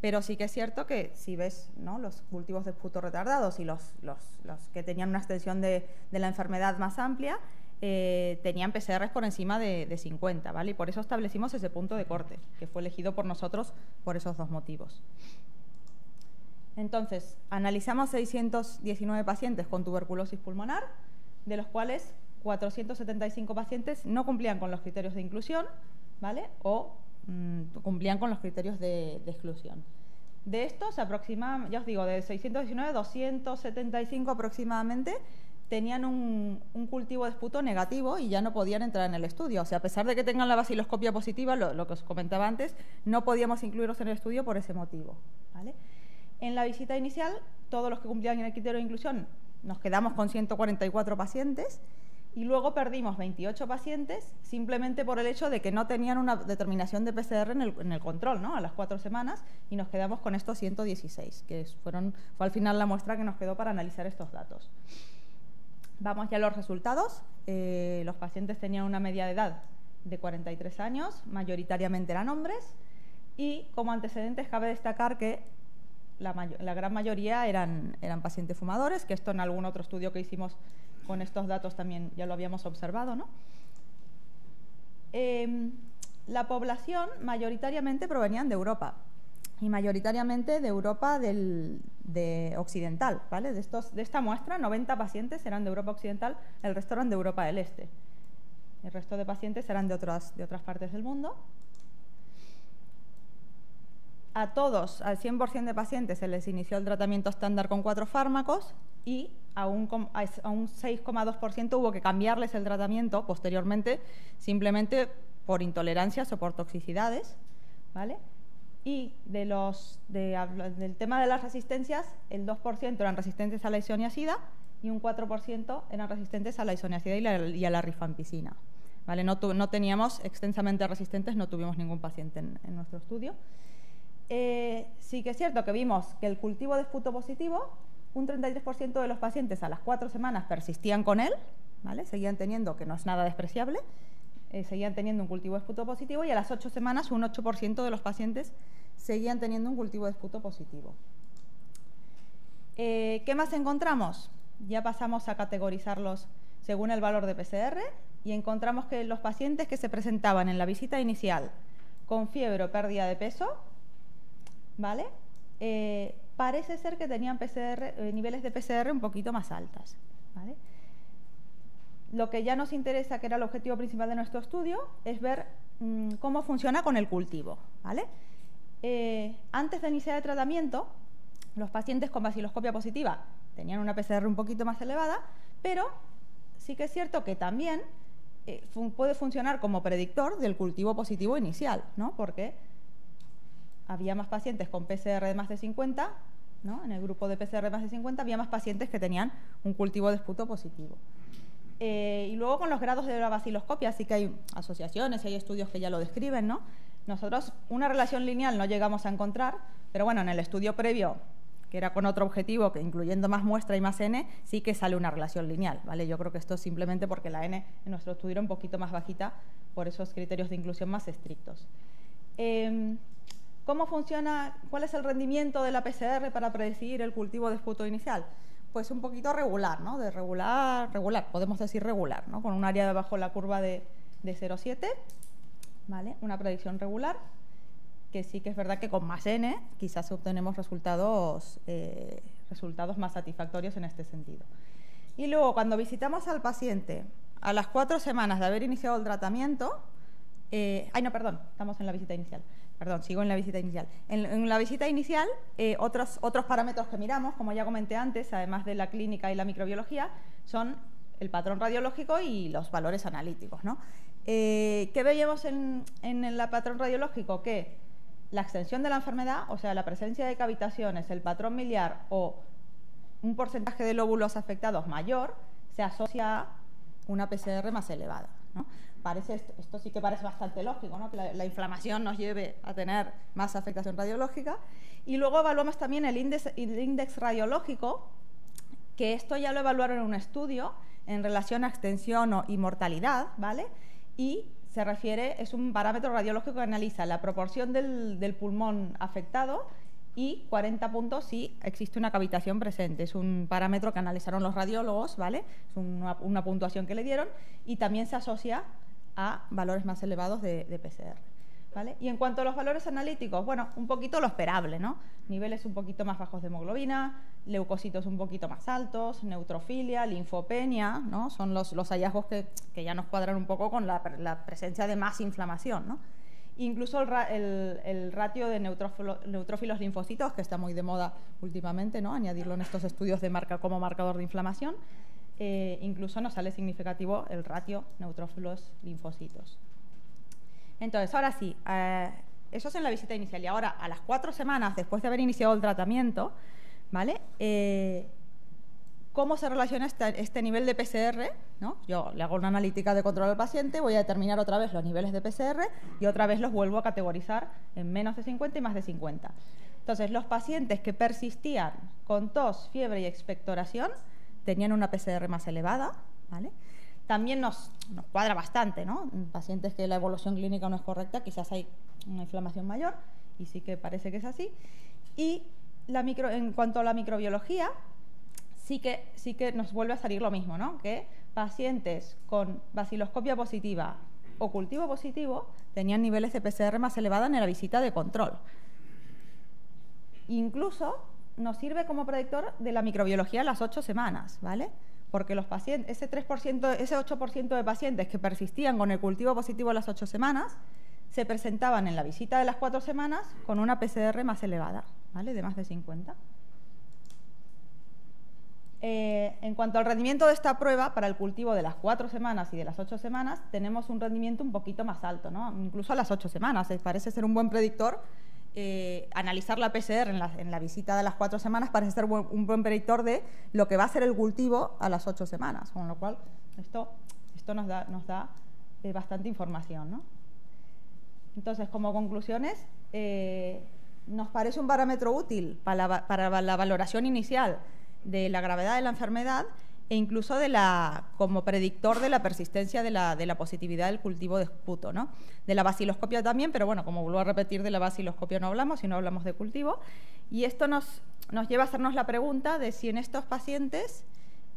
pero sí que es cierto que si ves, ¿no?, los cultivos de esputo retardados y los que tenían una extensión de la enfermedad más amplia, tenían PCRs por encima de 50, ¿vale? Y por eso establecimos ese punto de corte, que fue elegido por nosotros por esos dos motivos. Entonces, analizamos 619 pacientes con tuberculosis pulmonar, de los cuales 475 pacientes no cumplían con los criterios de inclusión, ¿vale? O cumplían con los criterios de exclusión. De estos, se aproximan, ya os digo, de 619, 275 aproximadamente tenían un cultivo de esputo negativo y ya no podían entrar en el estudio. O sea, a pesar de que tengan la baciloscopia positiva, lo que os comentaba antes, no podíamos incluirlos en el estudio por ese motivo, ¿vale? En la visita inicial, todos los que cumplían el criterio de inclusión, nos quedamos con 144 pacientes y luego perdimos 28 pacientes simplemente por el hecho de que no tenían una determinación de PCR en el control, ¿no?, a las 4 semanas, y nos quedamos con estos 116, que fue al final la muestra que nos quedó para analizar estos datos. Vamos ya a los resultados. Los pacientes tenían una media de edad de 43 años, mayoritariamente eran hombres, y como antecedentes cabe destacar que la gran mayoría eran pacientes fumadores, que esto en algún otro estudio que hicimos con estos datos también ya lo habíamos observado, ¿no? La población mayoritariamente provenían de Europa, y mayoritariamente de Europa de occidental, ¿vale? De esta muestra, 90 pacientes eran de Europa occidental, el resto eran de Europa del Este. El resto de pacientes eran de otras partes del mundo. A todos, al 100% de pacientes, se les inició el tratamiento estándar con 4 fármacos y a un 6,2% hubo que cambiarles el tratamiento posteriormente, simplemente por intolerancias o por toxicidades, ¿vale? Y del tema de las resistencias, el 2% eran resistentes a la isoniazida y un 4% eran resistentes a la isoniazida y a la rifampicina, ¿vale? No teníamos extensamente resistentes, no tuvimos ningún paciente en nuestro estudio. Sí que es cierto que vimos que el cultivo de esputo positivo, un 33% de los pacientes a las 4 semanas persistían con él, ¿vale? Seguían teniendo, que no es nada despreciable, seguían teniendo un cultivo de esputo positivo, y a las 8 semanas un 8% de los pacientes seguían teniendo un cultivo de esputo positivo. ¿Qué más encontramos? Ya pasamos a categorizarlos según el valor de PCR y encontramos que los pacientes que se presentaban en la visita inicial con fiebre o pérdida de peso, ¿vale? Parece ser que tenían niveles de PCR un poquito más altas, ¿vale? Lo que ya nos interesa, que era el objetivo principal de nuestro estudio, es ver cómo funciona con el cultivo, ¿vale? Antes de iniciar el tratamiento, los pacientes con baciloscopia positiva tenían una PCR un poquito más elevada, pero sí que es cierto que también puede funcionar como predictor del cultivo positivo inicial, ¿no? Porque había más pacientes con PCR de más de 50, ¿no? En el grupo de PCR de más de 50 había más pacientes que tenían un cultivo de esputo positivo. Y luego con los grados de la baciloscopia sí que hay asociaciones, hay estudios que ya lo describen, ¿no? Nosotros una relación lineal no llegamos a encontrar, pero bueno, en el estudio previo, que era con otro objetivo, que incluyendo más muestra y más N, sí que sale una relación lineal, ¿vale? Yo creo que esto es simplemente porque la N en nuestro estudio era un poquito más bajita por esos criterios de inclusión más estrictos. ¿Cómo funciona? ¿Cuál es el rendimiento de la PCR para predecir el cultivo de esputo inicial? pues un poquito regular, ¿no? De regular, podemos decir regular, ¿no? Con un área debajo de la curva de 0,7, ¿vale? Una predicción regular, que sí que es verdad que con más n quizás obtenemos resultados más satisfactorios en este sentido. Y luego, cuando visitamos al paciente a las 4 semanas de haber iniciado el tratamiento, estamos en la visita inicial. Perdón, sigo en la visita inicial. En la visita inicial, otros parámetros que miramos, como ya comenté antes, además de la clínica y la microbiología, son el patrón radiológico y los valores analíticos, ¿no? ¿Qué veíamos en el patrón radiológico? Que la extensión de la enfermedad, o sea, la presencia de cavitaciones, el patrón miliar o un porcentaje de lóbulos afectados mayor, se asocia a una PCR más elevada, ¿no? Esto sí que parece bastante lógico, ¿no? Que la inflamación nos lleve a tener más afectación radiológica. Y luego evaluamos también el índice radiológico, que esto ya lo evaluaron en un estudio en relación a extensión y mortalidad, ¿vale? Y se refiere, es un parámetro radiológico que analiza la proporción del pulmón afectado y 40 puntos si existe una cavitación presente. Es un parámetro que analizaron los radiólogos, ¿vale? Es una puntuación que le dieron y también se asocia a valores más elevados de PCR, ¿vale? Y en cuanto a los valores analíticos, bueno, un poquito lo esperable, ¿no? Niveles un poquito más bajos de hemoglobina, leucocitos un poquito más altos, neutrofilia, linfopenia, ¿no? Son los hallazgos que ya nos cuadran un poco con la presencia de más inflamación, ¿no? Incluso el ratio de neutrófilos linfocitos, que está muy de moda últimamente, ¿no? Añadirlo en estos estudios como marcador de inflamación. Incluso nos sale significativo el ratio neutrófilos linfocitos. Entonces, ahora sí, eso es en la visita inicial. Y ahora, a las 4 semanas después de haber iniciado el tratamiento, ¿vale? ¿Cómo se relaciona este nivel de PCR? ¿No? Yo le hago una analítica de control al paciente, voy a determinar otra vez los niveles de PCR y otra vez los vuelvo a categorizar en menos de 50 y más de 50. Entonces, los pacientes que persistían con tos, fiebre y expectoración tenían una PCR más elevada, ¿vale? También nos cuadra bastante, ¿no? En pacientes que la evolución clínica no es correcta, quizás hay una inflamación mayor, y sí que parece que es así. Y en cuanto a la microbiología, sí que nos vuelve a salir lo mismo, ¿no? Que pacientes con baciloscopia positiva o cultivo positivo tenían niveles de PCR más elevados en la visita de control. Incluso nos sirve como predictor de la microbiología a las 8 semanas, ¿vale? Porque los pacientes, ese 8% de pacientes que persistían con el cultivo positivo a las 8 semanas se presentaban en la visita de las 4 semanas con una PCR más elevada, ¿vale? De más de 50. En cuanto al rendimiento de esta prueba, para el cultivo de las 4 semanas y de las 8 semanas, tenemos un rendimiento un poquito más alto, ¿no? Incluso a las 8 semanas. Parece ser un buen predictor. Analizar la PCR en la visita de las 4 semanas parece ser un buen predictor de lo que va a ser el cultivo a las 8 semanas, con lo cual esto nos da bastante información, ¿no? Entonces, como conclusiones, nos parece un parámetro útil para la valoración inicial de la gravedad de la enfermedad e incluso como predictor de la persistencia de la positividad del cultivo de esputo, ¿no? De la baciloscopia también, pero bueno, como vuelvo a repetir, de la baciloscopia no hablamos, sino hablamos de cultivo. Y esto nos lleva a hacernos la pregunta de si en estos pacientes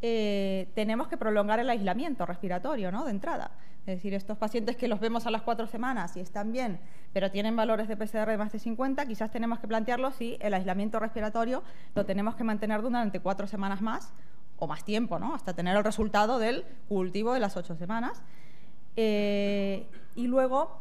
tenemos que prolongar el aislamiento respiratorio, ¿no? De entrada. Es decir, estos pacientes que los vemos a las 4 semanas y están bien, pero tienen valores de PCR de más de 50, quizás tenemos que plantearlo si el aislamiento respiratorio lo tenemos que mantener durante 4 semanas más o más tiempo, ¿no? Hasta tener el resultado del cultivo de las 8 semanas. Y luego,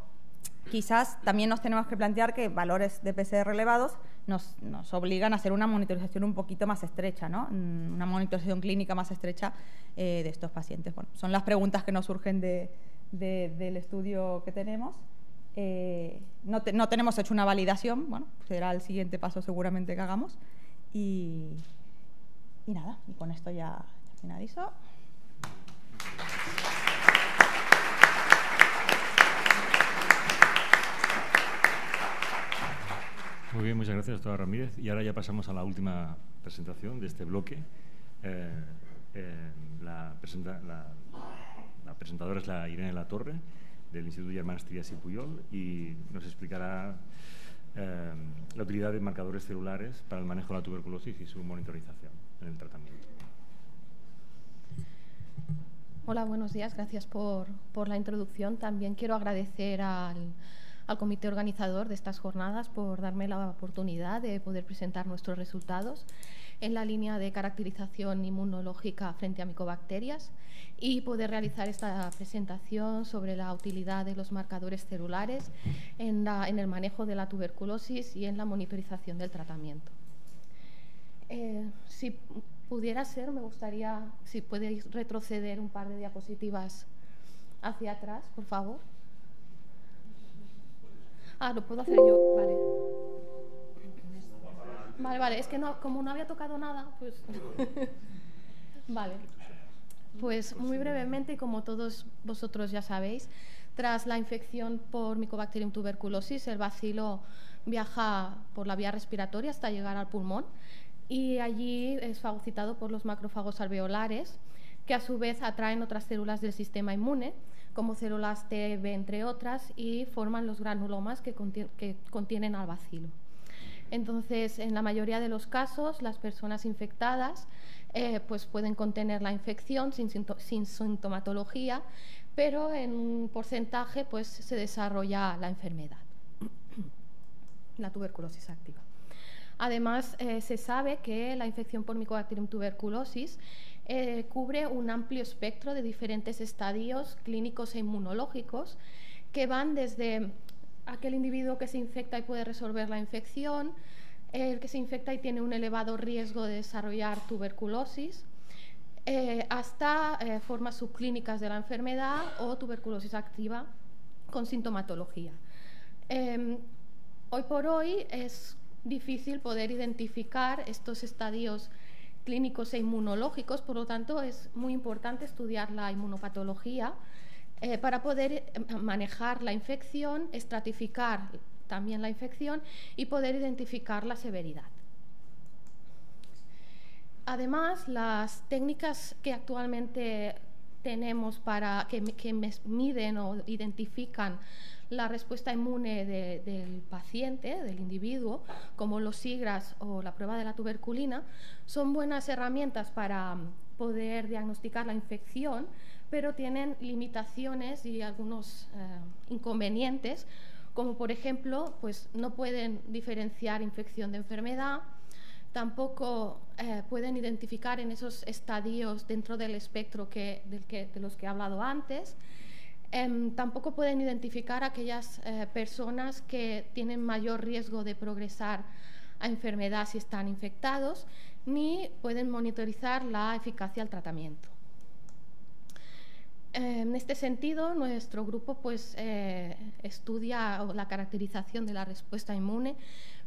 quizás también nos tenemos que plantear que valores de PCR elevados nos obligan a hacer una monitorización un poquito más estrecha, ¿no? Una monitorización clínica más estrecha de estos pacientes. Bueno, son las preguntas que nos surgen del estudio que tenemos. No tenemos hecho una validación, bueno, será el siguiente paso seguramente que hagamos. Y nada, y con esto ya finalizo. Muy bien, muchas gracias, doctora Ramírez. Y ahora ya pasamos a la última presentación de este bloque. La presentadora es la Irene Latorre, del Instituto Germans Trias y Pujol, y nos explicará la utilidad de marcadores celulares para el manejo de la tuberculosis y su monitorización en el tratamiento. Hola, buenos días. Gracias por la introducción. También quiero agradecer al comité organizador de estas jornadas por darme la oportunidad de poder presentar nuestros resultados en la línea de caracterización inmunológica frente a micobacterias y poder realizar esta presentación sobre la utilidad de los marcadores celulares en el manejo de la tuberculosis y en la monitorización del tratamiento. Si pudiera ser, me gustaría, si podéis retroceder un par de diapositivas hacia atrás, por favor. Lo puedo hacer yo, vale. Vale, es que no, como no había tocado nada, pues... Vale. Pues muy brevemente, como todos vosotros ya sabéis, tras la infección por Mycobacterium tuberculosis, el bacilo viaja por la vía respiratoria hasta llegar al pulmón y allí es fagocitado por los macrófagos alveolares, que a su vez atraen otras células del sistema inmune, como células T, B, entre otras, y forman los granulomas que contienen al bacilo. Entonces, en la mayoría de los casos, las personas infectadas pues pueden contener la infección sin sintomatología, pero en un porcentaje pues, se desarrolla la enfermedad, la tuberculosis activa. Además, se sabe que la infección por Mycobacterium tuberculosis cubre un amplio espectro de diferentes estadios clínicos e inmunológicos que van desde aquel individuo que se infecta y puede resolver la infección, el que se infecta y tiene un elevado riesgo de desarrollar tuberculosis, hasta formas subclínicas de la enfermedad o tuberculosis activa con sintomatología. Hoy por hoy es difícil poder identificar estos estadios clínicos e inmunológicos, por lo tanto es muy importante estudiar la inmunopatología para poder manejar la infección, estratificar también la infección y poder identificar la severidad. Además, las técnicas que actualmente tenemos para que miden o identifican la respuesta inmune del paciente, del individuo, como los SIGRAS o la prueba de la tuberculina, son buenas herramientas para poder diagnosticar la infección, pero tienen limitaciones y algunos inconvenientes, como por ejemplo, pues no pueden diferenciar infección de enfermedad, tampoco pueden identificar en esos estadios dentro del espectro de los que he hablado antes. Tampoco pueden identificar aquellas personas que tienen mayor riesgo de progresar a enfermedad si están infectados, ni pueden monitorizar la eficacia del tratamiento. En este sentido, nuestro grupo pues, estudia la caracterización de la respuesta inmune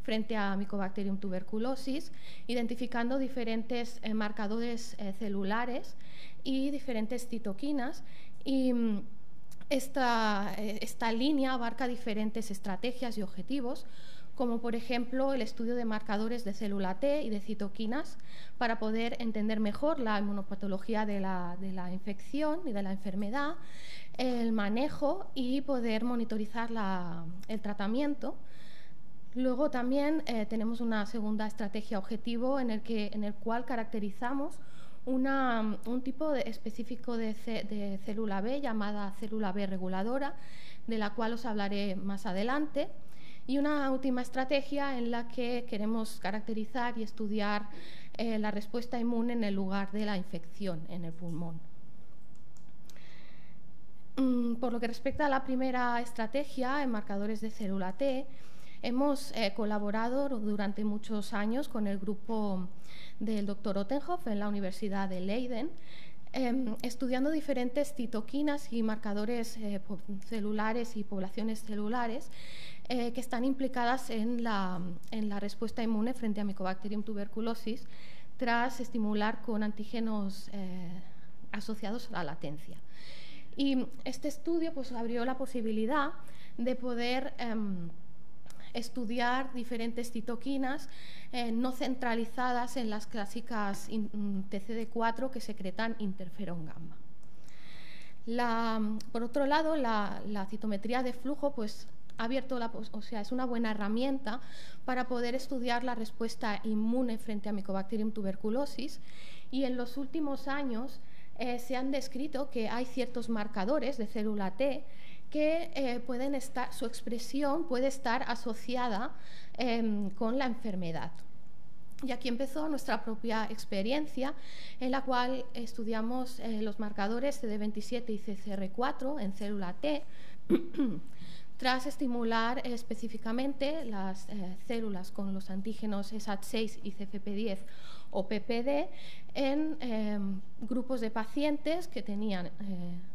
frente a Mycobacterium tuberculosis, identificando diferentes marcadores celulares y diferentes citoquinas. Y esta línea abarca diferentes estrategias y objetivos, como por ejemplo el estudio de marcadores de célula T y de citoquinas para poder entender mejor la inmunopatología de la infección y de la enfermedad, el manejo y poder monitorizar el tratamiento. Luego también tenemos una segunda estrategia objetivo en el cual caracterizamos un tipo específico de célula B llamada célula B reguladora, de la cual os hablaré más adelante, y una última estrategia en la que queremos caracterizar y estudiar la respuesta inmune en el lugar de la infección en el pulmón. Por lo que respecta a la primera estrategia, en marcadores de célula T, hemos colaborado durante muchos años con el grupo del Dr. Ottenhoff en la Universidad de Leiden, estudiando diferentes citoquinas y marcadores celulares y poblaciones celulares que están implicadas en la respuesta inmune frente a Mycobacterium tuberculosis tras estimular con antígenos asociados a la latencia. Y este estudio pues, abrió la posibilidad de poder estudiar diferentes citoquinas no centralizadas en las clásicas TCD4 que secretan interferón gamma. Por otro lado, la citometría de flujo pues, ha abierto es una buena herramienta para poder estudiar la respuesta inmune frente a Mycobacterium tuberculosis, y en los últimos años se han descrito que hay ciertos marcadores de célula T que pueden estar, su expresión puede estar asociada con la enfermedad. Y aquí empezó nuestra propia experiencia, en la cual estudiamos los marcadores CD27 y CCR4 en célula T, tras estimular específicamente las células con los antígenos SAT6 y CFP10 o PPD en grupos de pacientes que tenían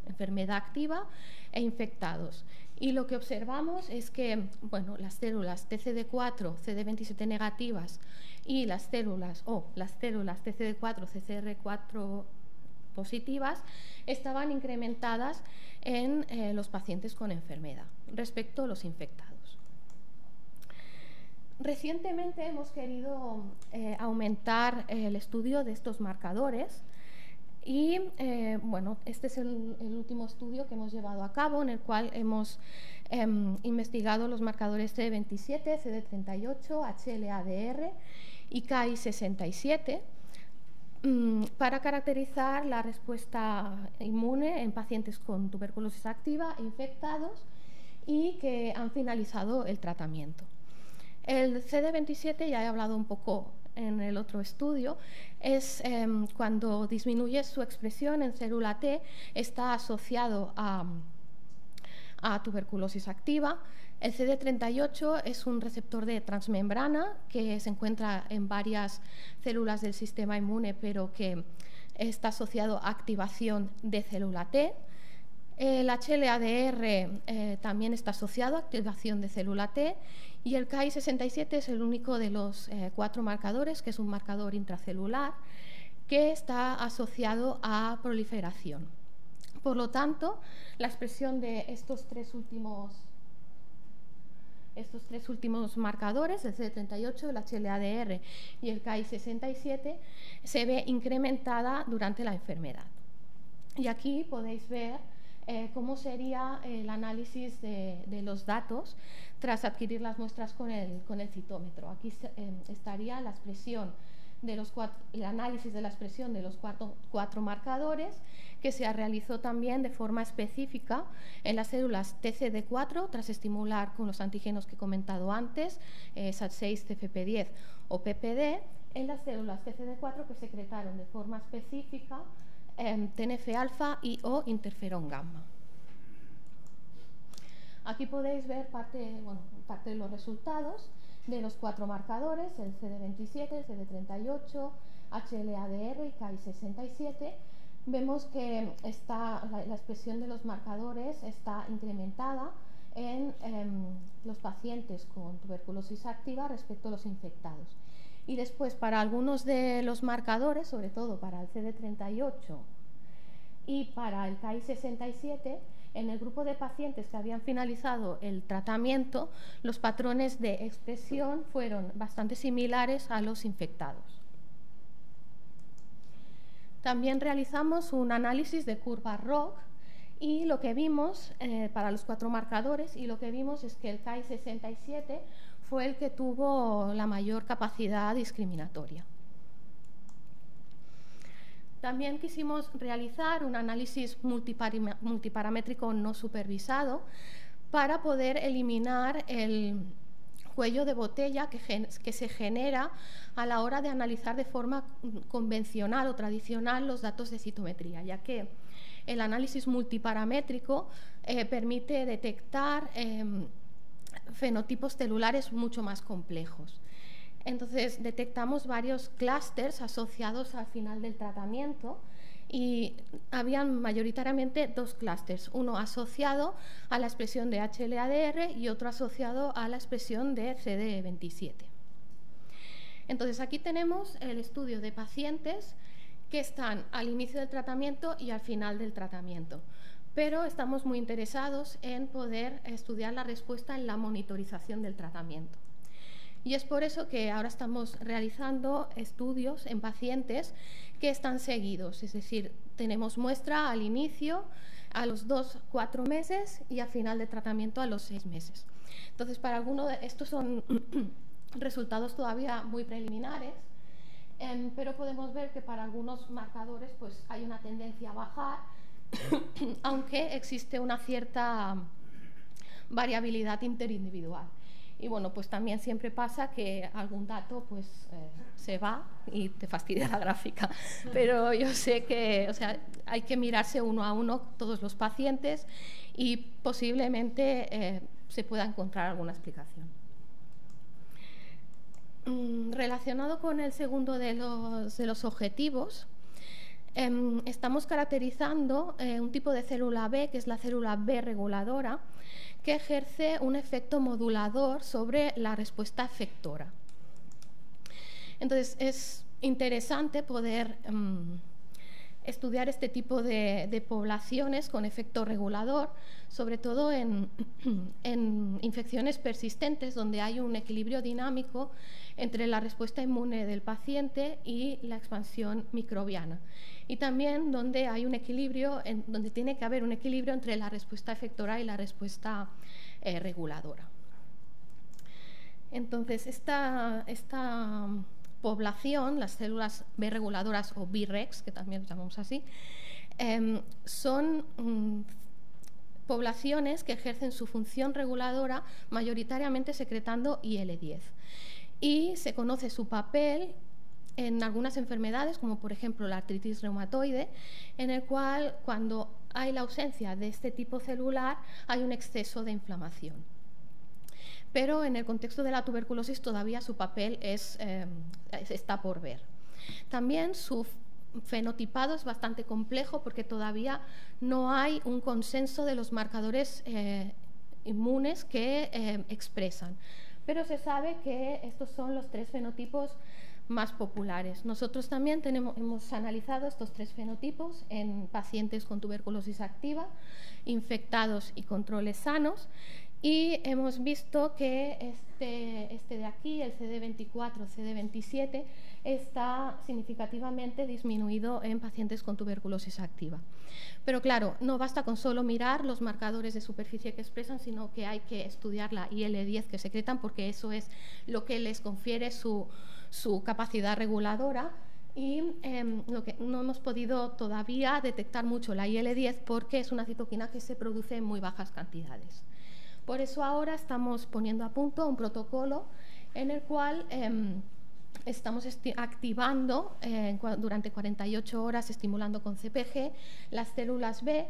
enfermedad activa e infectados. Y lo que observamos es que, bueno, las células TCD4, CD27 negativas y las células TCD4, CCR4 positivas estaban incrementadas en los pacientes con enfermedad respecto a los infectados. Recientemente hemos querido aumentar el estudio de estos marcadores y bueno, este es el último estudio que hemos llevado a cabo, en el cual hemos investigado los marcadores CD27, CD38, HLA-DR y Ki-67 para caracterizar la respuesta inmune en pacientes con tuberculosis activa, infectados y que han finalizado el tratamiento. El CD27, ya he hablado un poco en el otro estudio, es cuando disminuye su expresión en célula T, está asociado a tuberculosis activa. El CD38 es un receptor de transmembrana que se encuentra en varias células del sistema inmune, pero que está asociado a activación de célula T. El HLA-DR también está asociado a activación de célula T, y el Ki-67 es el único de los 4 marcadores, que es un marcador intracelular, que está asociado a proliferación. Por lo tanto, la expresión de estos tres últimos marcadores, el CD38, el HLA-DR y el Ki-67, se ve incrementada durante la enfermedad. Y aquí podéis ver cómo sería el análisis de los datos tras adquirir las muestras con el citómetro. Aquí estaría la expresión de el análisis de la expresión de los cuatro marcadores, que se realizó también de forma específica en las células TCD4 tras estimular con los antígenos que he comentado antes, SAT6, CFP10 o PPD, en las células TCD4 que secretaron de forma específica TNF-alfa y o interferón gamma. Aquí podéis ver parte de los resultados de los 4 marcadores, el CD27, el CD38, HLA-DR y Ki-67. Vemos que la expresión de los marcadores está incrementada en los pacientes con tuberculosis activa respecto a los infectados. Y después, para algunos de los marcadores, sobre todo para el CD38 y para el Ki-67, en el grupo de pacientes que habían finalizado el tratamiento, los patrones de expresión fueron bastante similares a los infectados. También realizamos un análisis de curva ROC y lo que vimos para los 4 marcadores, y lo que vimos es que el Ki-67 fue el que tuvo la mayor capacidad discriminatoria. También quisimos realizar un análisis multiparamétrico no supervisado para poder eliminar el cuello de botella que se genera a la hora de analizar de forma convencional o tradicional los datos de citometría, ya que el análisis multiparamétrico permite detectar fenotipos celulares mucho más complejos. Entonces, detectamos varios clústeres asociados al final del tratamiento y habían mayoritariamente 2 clústeres, uno asociado a la expresión de HLA-DR y otro asociado a la expresión de CD27. Entonces, aquí tenemos el estudio de pacientes que están al inicio del tratamiento y al final del tratamiento, pero estamos muy interesados en poder estudiar la respuesta en la monitorización del tratamiento. Y es por eso que ahora estamos realizando estudios en pacientes que están seguidos, es decir, tenemos muestra al inicio, a los 2-4 meses y al final de tratamiento a los 6 meses. Entonces, para algunos de estos son resultados todavía muy preliminares pero podemos ver que para algunos marcadores pues, hay una tendencia a bajar, aunque existe una cierta variabilidad interindividual. Y bueno, pues también siempre pasa que algún dato pues se va y te fastidia la gráfica. Pero yo sé que, o sea, hay que mirarse uno a uno todos los pacientes y posiblemente se pueda encontrar alguna explicación. Relacionado con el segundo de los objetivos, estamos caracterizando un tipo de célula B, que es la célula B reguladora, que ejerce un efecto modulador sobre la respuesta efectora. Entonces, es interesante poder estudiar este tipo de poblaciones con efecto regulador, sobre todo en infecciones persistentes, donde hay un equilibrio dinámico entre la respuesta inmune del paciente y la expansión microbiana. Y también donde hay un equilibrio, donde tiene que haber un equilibrio entre la respuesta efectora y la respuesta reguladora. Entonces, esta población, las células B reguladoras o B-Rex, que también llamamos así, son poblaciones que ejercen su función reguladora mayoritariamente secretando IL-10. Y se conoce su papel en algunas enfermedades, como por ejemplo la artritis reumatoide, en el cual cuando hay la ausencia de este tipo celular hay un exceso de inflamación. Pero en el contexto de la tuberculosis todavía su papel está por ver. También su fenotipado es bastante complejo porque todavía no hay un consenso de los marcadores inmunes que expresan. Pero se sabe que estos son los 3 fenotipos más populares. Nosotros también hemos analizado estos 3 fenotipos en pacientes con tuberculosis activa, infectados y controles sanos, y hemos visto que este de aquí, el CD24, CD27, está significativamente disminuido en pacientes con tuberculosis activa. Pero claro, no basta con solo mirar los marcadores de superficie que expresan, sino que hay que estudiar la IL-10 que secretan, porque eso es lo que les confiere su capacidad reguladora. Y lo que no hemos podido todavía detectar mucho la IL-10 porque es una citoquina que se produce en muy bajas cantidades. Por eso ahora estamos poniendo a punto un protocolo en el cual estamos activando durante 48 horas, estimulando con CpG, las células B,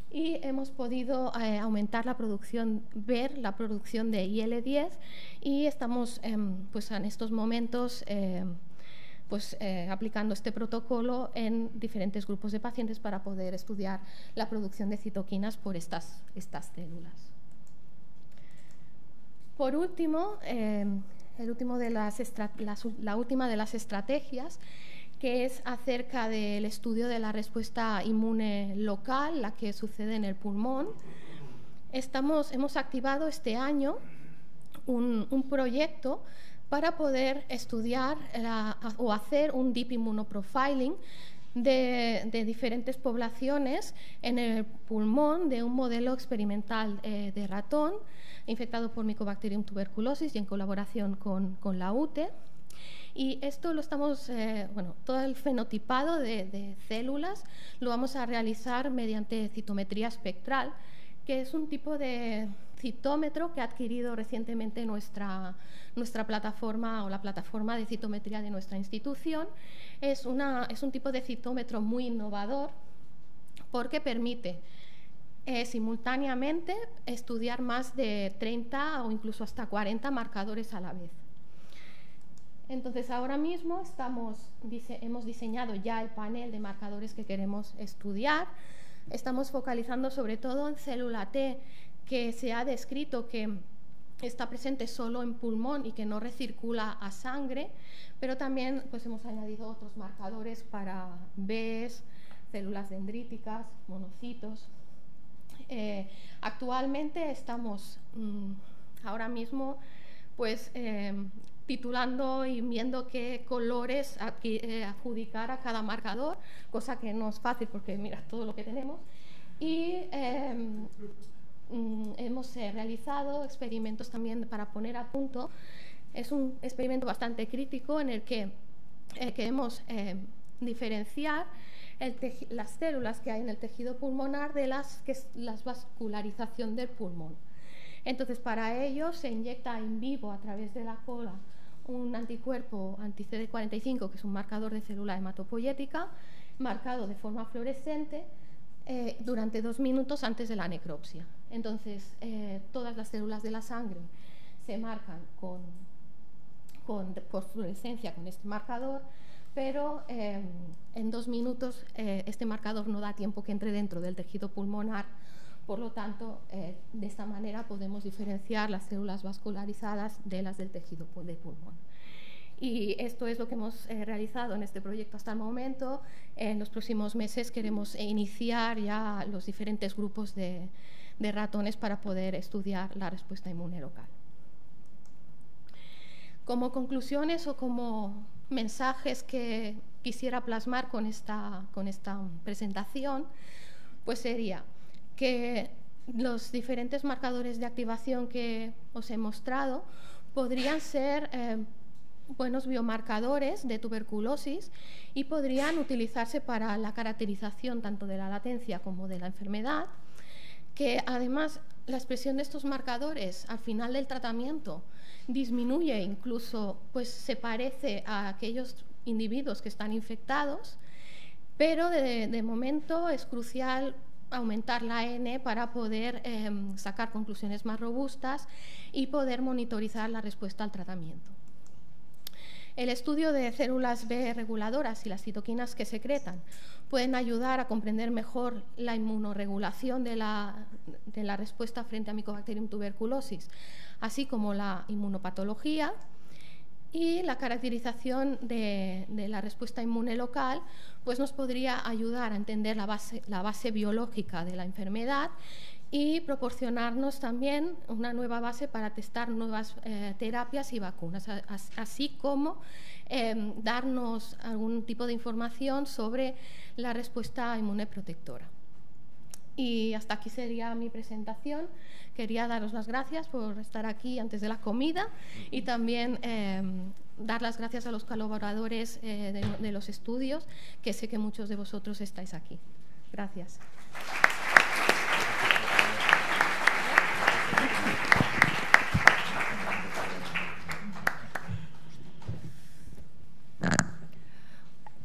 y hemos podido aumentar la producción, ver la producción de IL-10, y estamos pues en estos momentos aplicando este protocolo en diferentes grupos de pacientes para poder estudiar la producción de citoquinas por estas células. Por último, la última de las estrategias, que es acerca del estudio de la respuesta inmune local, la que sucede en el pulmón. Hemos activado este año un proyecto para poder estudiar o hacer un deep immunoprofiling de diferentes poblaciones en el pulmón de un modelo experimental de ratón infectado por Mycobacterium tuberculosis y en colaboración con la UTE. Y esto lo estamos, todo el fenotipado de células lo vamos a realizar mediante citometría espectral, que es un tipo de citómetro que ha adquirido recientemente nuestra plataforma o la plataforma de citometría de nuestra institución. Es un tipo de citómetro muy innovador porque permite simultáneamente estudiar más de 30 o incluso hasta 40 marcadores a la vez. Entonces, ahora mismo hemos diseñado ya el panel de marcadores que queremos estudiar. Estamos focalizando sobre todo en célula T, que se ha descrito que está presente solo en pulmón y que no recircula a sangre, pero también pues, hemos añadido otros marcadores para Bs, células dendríticas, monocitos. Actualmente estamos ahora mismo pues, titulando y viendo qué colores adjudicar a cada marcador, cosa que no es fácil porque mira todo lo que tenemos. Y hemos realizado experimentos también para poner a punto. Es un experimento bastante crítico en el que queremos diferenciar las células que hay en el tejido pulmonar de la vascularización del pulmón. Entonces, para ello se inyecta in vivo a través de la cola un anticuerpo anti-CD45, que es un marcador de célula hematopoyética, marcado de forma fluorescente durante 2 minutos antes de la necropsia. Entonces, todas las células de la sangre se marcan por fluorescencia con este marcador, pero en 2 minutos este marcador no da tiempo que entre dentro del tejido pulmonar. Por lo tanto, de esta manera podemos diferenciar las células vascularizadas de las del tejido de pulmón. Y esto es lo que hemos realizado en este proyecto hasta el momento. En los próximos meses queremos iniciar ya los diferentes grupos de ratones para poder estudiar la respuesta inmune local. Como conclusiones o como mensajes que quisiera plasmar con esta presentación, pues sería que los diferentes marcadores de activación que os he mostrado podrían ser buenos biomarcadores de tuberculosis y podrían utilizarse para la caracterización tanto de la latencia como de la enfermedad, que además la expresión de estos marcadores al final del tratamiento disminuye, incluso pues se parece a aquellos individuos que están infectados, pero de momento es crucial aumentar la N para poder sacar conclusiones más robustas y poder monitorizar la respuesta al tratamiento. El estudio de células B reguladoras y las citoquinas que secretan pueden ayudar a comprender mejor la inmunorregulación de la respuesta frente a Mycobacterium tuberculosis, así como la inmunopatología, y la caracterización de la respuesta inmune local pues nos podría ayudar a entender la base biológica de la enfermedad y proporcionarnos también una nueva base para testar nuevas terapias y vacunas, así como darnos algún tipo de información sobre la respuesta inmune protectora. Y hasta aquí sería mi presentación. Quería daros las gracias por estar aquí antes de la comida y también dar las gracias a los colaboradores de los estudios, que sé que muchos de vosotros estáis aquí. Gracias.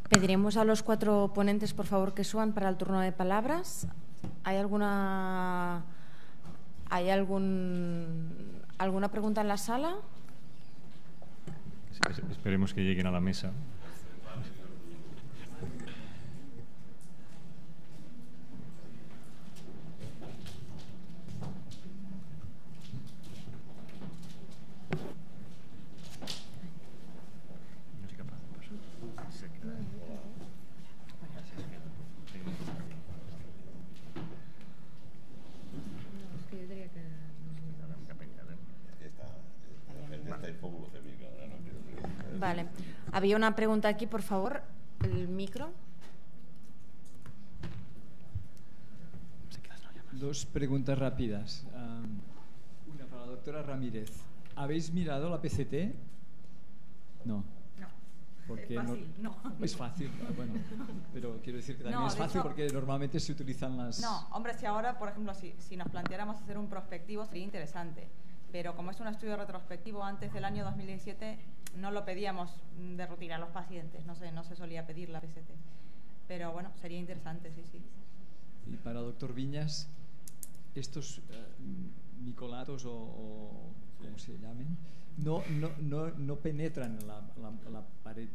Pediremos a los 4 ponentes, por favor, que suban para el turno de palabras. ¿Hay alguna pregunta en la sala? Esperemos que lleguen a la mesa. Vale. Había una pregunta aquí, por favor. El micro. 2 preguntas rápidas. Una para la doctora Ramírez. ¿Habéis mirado la PCT? No. Porque es fácil, no. Es fácil, bueno, pero quiero decir que también es fácil porque normalmente se utilizan las... No, hombre, si ahora, por ejemplo, si nos planteáramos hacer un prospectivo sería interesante, pero como es un estudio retrospectivo antes del año 2017, no lo pedíamos de rutina a los pacientes, no se solía pedir la PCT, pero bueno, sería interesante, sí. Y para el doctor Viñas, estos micolatos o como se llamen, no penetran en la pared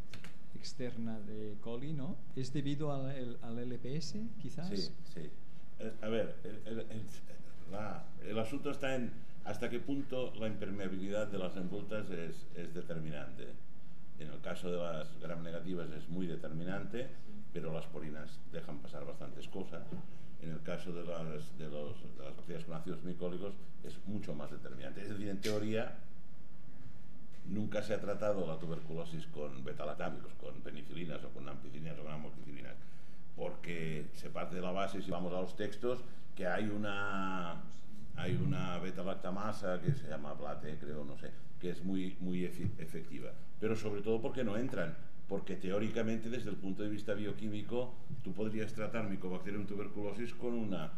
externa de coli, ¿no? ¿Es debido al LPS, quizás? Sí. A ver, el asunto está en hasta qué punto la impermeabilidad de las envoltas es determinante. En el caso de las gram negativas es muy determinante, pero las porinas dejan pasar bastantes cosas. En el caso de las bacterias con ácidos micólicos es mucho más determinante. Es decir, en teoría, nunca se ha tratado la tuberculosis con betalactámicos, con penicilinas o con ampicilinas o con amoxicilinas, porque se parte de la base, si vamos a los textos, que hay una beta-lactamasa que se llama Blate, creo, no sé, que es muy efectiva, pero sobre todo porque no entran porque teóricamente, desde el punto de vista bioquímico, tú podrías tratar Mycobacterium tuberculosis con una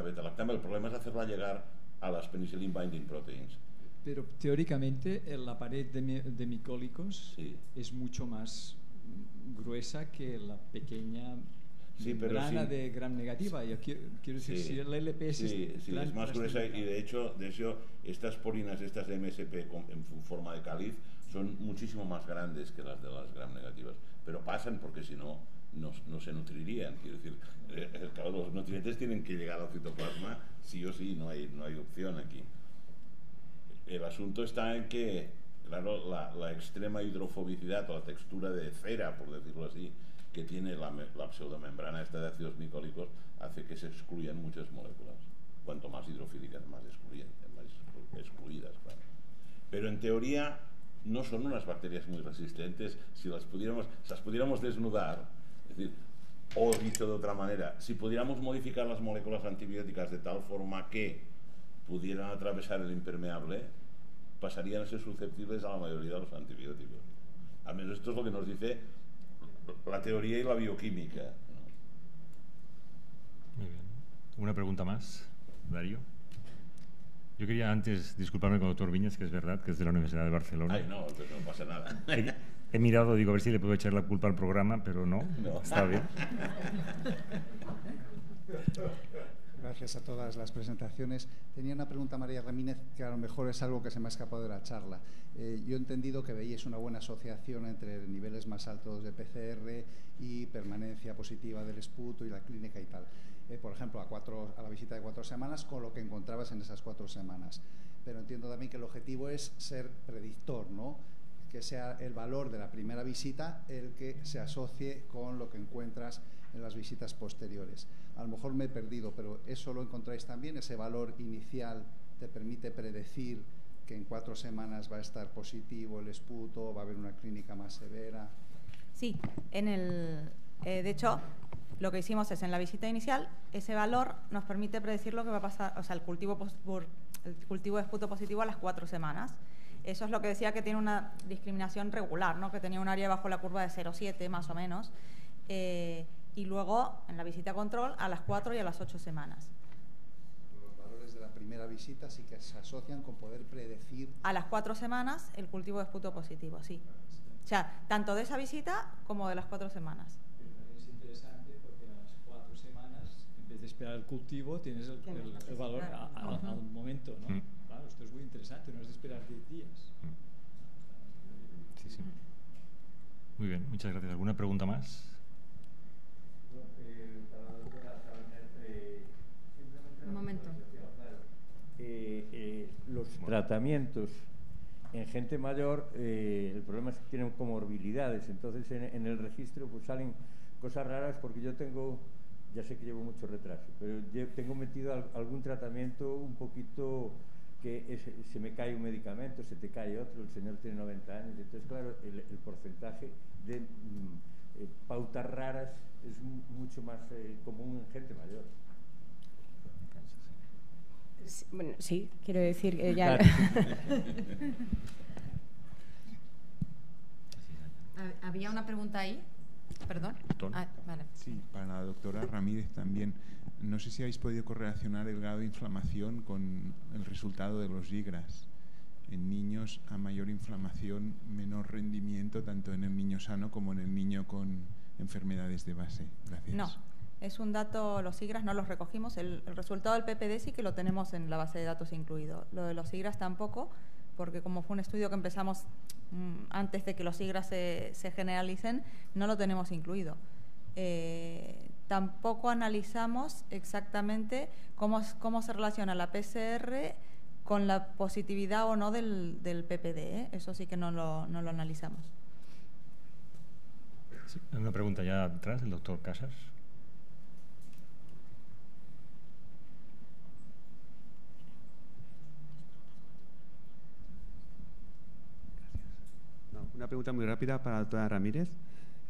beta-lactam. El problema es hacerla llegar a las penicillin binding proteins. Pero teóricamente la pared de micólicos es mucho más gruesa que la pequeña membrana de gram negativa. Yo quiero decir, si el LPS es más gruesa, y de hecho estas porinas, estas de MSP en forma de cáliz, son muchísimo más grandes que las de las gram negativas, pero pasan porque si no, no se nutrirían. Quiero decir, claro, los nutrientes tienen que llegar al citoplasma sí o sí, no hay opción aquí. El asunto está en que, claro, la extrema hidrofobicidad o la textura de cera, por decirlo así, que tiene la pseudomembrana esta de ácidos micólicos, hace que se excluyan muchas moléculas. Cuanto más hidrofílicas, más excluidas, claro. Pero en teoría no son unas bacterias muy resistentes. Si las pudiéramos desnudar, es decir, o dicho de otra manera, si pudiéramos modificar las moléculas antibióticas de tal forma que pudieran atravesar el impermeable, pasarían a ser susceptibles a la mayoría de los antibióticos. Al menos esto es lo que nos dice la teoría y la bioquímica, ¿no? Muy bien. ¿Una pregunta más, Darío? Yo quería antes disculparme con el doctor Viñas, que es verdad que es de la Universidad de Barcelona. Ay, no, pues no pasa nada. He mirado, digo, a ver si le puedo echar la culpa al programa, pero no. Está bien. Gracias a todas las presentaciones. Tenía una pregunta, María Ramírez, que a lo mejor es algo que se me ha escapado de la charla. Yo he entendido que veíais una buena asociación entre niveles más altos de PCR y permanencia positiva del esputo y la clínica y tal. Por ejemplo, a la visita de 4 semanas, con lo que encontrabas en esas 4 semanas. Pero entiendo también que el objetivo es ser predictor, ¿no? Que sea el valor de la primera visita el que se asocie con lo que encuentras en las visitas posteriores. A lo mejor me he perdido, pero ¿eso lo encontráis también? ¿Ese valor inicial te permite predecir que en 4 semanas va a estar positivo el esputo, va a haber una clínica más severa? Sí, de hecho, lo que hicimos es en la visita inicial, ese valor nos permite predecir lo que va a pasar, o sea, el cultivo de esputo positivo a las 4 semanas. Eso es lo que decía, que tiene una discriminación regular, ¿no? Que tenía un área bajo la curva de 0,7 más o menos. Y luego, en la visita control, a las 4 y a las 8 semanas. Los valores de la primera visita sí que se asocian con poder predecir. A las 4 semanas, el cultivo de esputo positivo, sí. O sea, tanto de esa visita como de las 4 semanas. Pero también es interesante porque a las 4 semanas, en vez de esperar el cultivo, tienes el valor al momento, ¿no? Claro, esto es muy interesante, no es de esperar 10 días. Sí, sí. Muy bien, muchas gracias. ¿Alguna pregunta más? Un momento. Los tratamientos en gente mayor, el problema es que tienen comorbilidades, entonces en el registro pues salen cosas raras, porque yo tengo, ya sé que llevo mucho retraso, pero yo tengo metido algún tratamiento un poquito que se me cae un medicamento, se te cae otro, el señor tiene 90 años, entonces claro, el porcentaje de pautas raras es mucho más común en gente mayor. Sí, bueno, sí, quiero decir que ya... Claro. Había una pregunta ahí. Perdón. Vale. Sí, para la doctora Ramírez también. No sé si habéis podido correlacionar el grado de inflamación con el resultado de los IGRAS. En niños, a mayor inflamación, menor rendimiento, tanto en el niño sano como en el niño con enfermedades de base. Gracias. No, es un dato, los IGRAS no los recogimos. El resultado del PPD sí que lo tenemos en la base de datos incluido. Lo de los IGRAS tampoco, porque como fue un estudio que empezamos antes de que los IGRAS se generalicen, no lo tenemos incluido. Tampoco analizamos exactamente cómo se relaciona la PCR con la positividad o no del PPD. Eso sí que no lo analizamos. Sí, una pregunta ya atrás, el doctor Casas. Una pregunta muy rápida para la doctora Ramírez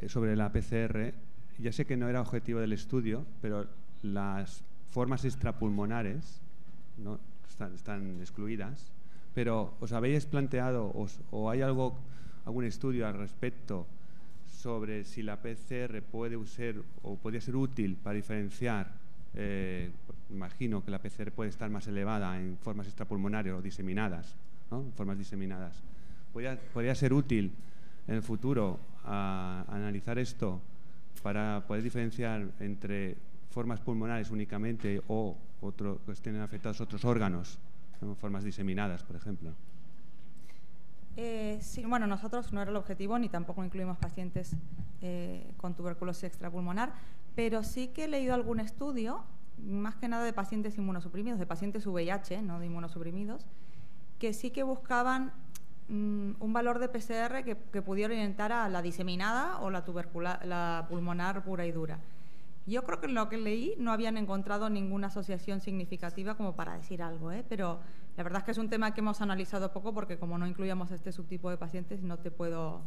sobre la PCR. Ya sé que no era objetivo del estudio, pero las formas extrapulmonares, ¿no?, están excluidas. Pero ¿os habéis planteado o hay algún estudio al respecto sobre si la PCR puede ser o podría ser útil para diferenciar. Imagino que la PCR puede estar más elevada en formas extrapulmonares o diseminadas, ¿no? En formas diseminadas. ¿Podría ser útil en el futuro analizar esto para poder diferenciar entre formas pulmonares únicamente o que estén afectados otros órganos, ¿no? Formas diseminadas, por ejemplo? Sí, bueno, nosotros no era el objetivo ni tampoco incluimos pacientes con tuberculosis extrapulmonar, pero sí que he leído algún estudio, más que nada de pacientes inmunosuprimidos, de pacientes VIH, no de inmunosuprimidos, que sí que buscaban un valor de PCR que pudiera orientar a la diseminada o la pulmonar pura y dura. Yo creo que en lo que leí no habían encontrado ninguna asociación significativa como para decir algo, pero la verdad es que es un tema que hemos analizado poco porque como no incluíamos este subtipo de pacientes no te puedo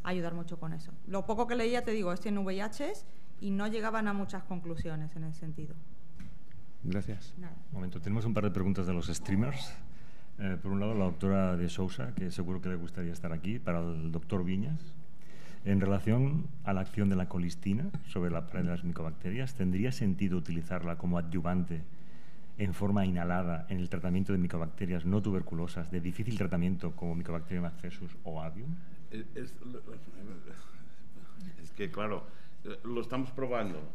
ayudar mucho con eso. Lo poco que leía, te digo, es en VIHs y no llegaban a muchas conclusiones en ese sentido. Gracias. Nada. Un momento, tenemos un par de preguntas de los streamers. Por un lado, la doctora de Sousa, que seguro que le gustaría estar aquí, para el doctor Viñas. En relación a la acción de la colistina sobre la pared de las micobacterias, ¿tendría sentido utilizarla como adyuvante en forma inhalada en el tratamiento de micobacterias no tuberculosas de difícil tratamiento como Mycobacterium abscessus o avium? Es que, claro, lo estamos probando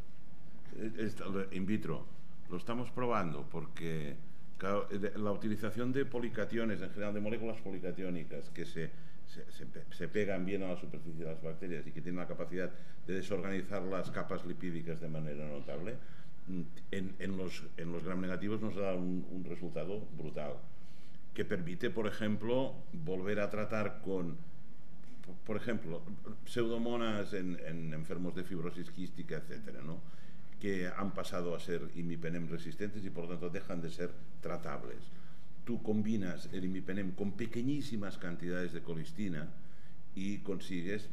in vitro, lo estamos probando porque claro, la utilización de policationes, en general de moléculas policatiónicas que se pegan bien a la superficie de las bacterias y que tienen la capacidad de desorganizar las capas lipídicas de manera notable, en los gram negativos nos da un resultado brutal, que permite, por ejemplo, volver a tratar con, por ejemplo, pseudomonas en enfermos de fibrosis quística, etcétera, ¿no? Que han pasado a ser imipenem resistentes y por lo tanto dejan de ser tratables. Tú combinas el imipenem con pequeñísimas cantidades de colistina y consigues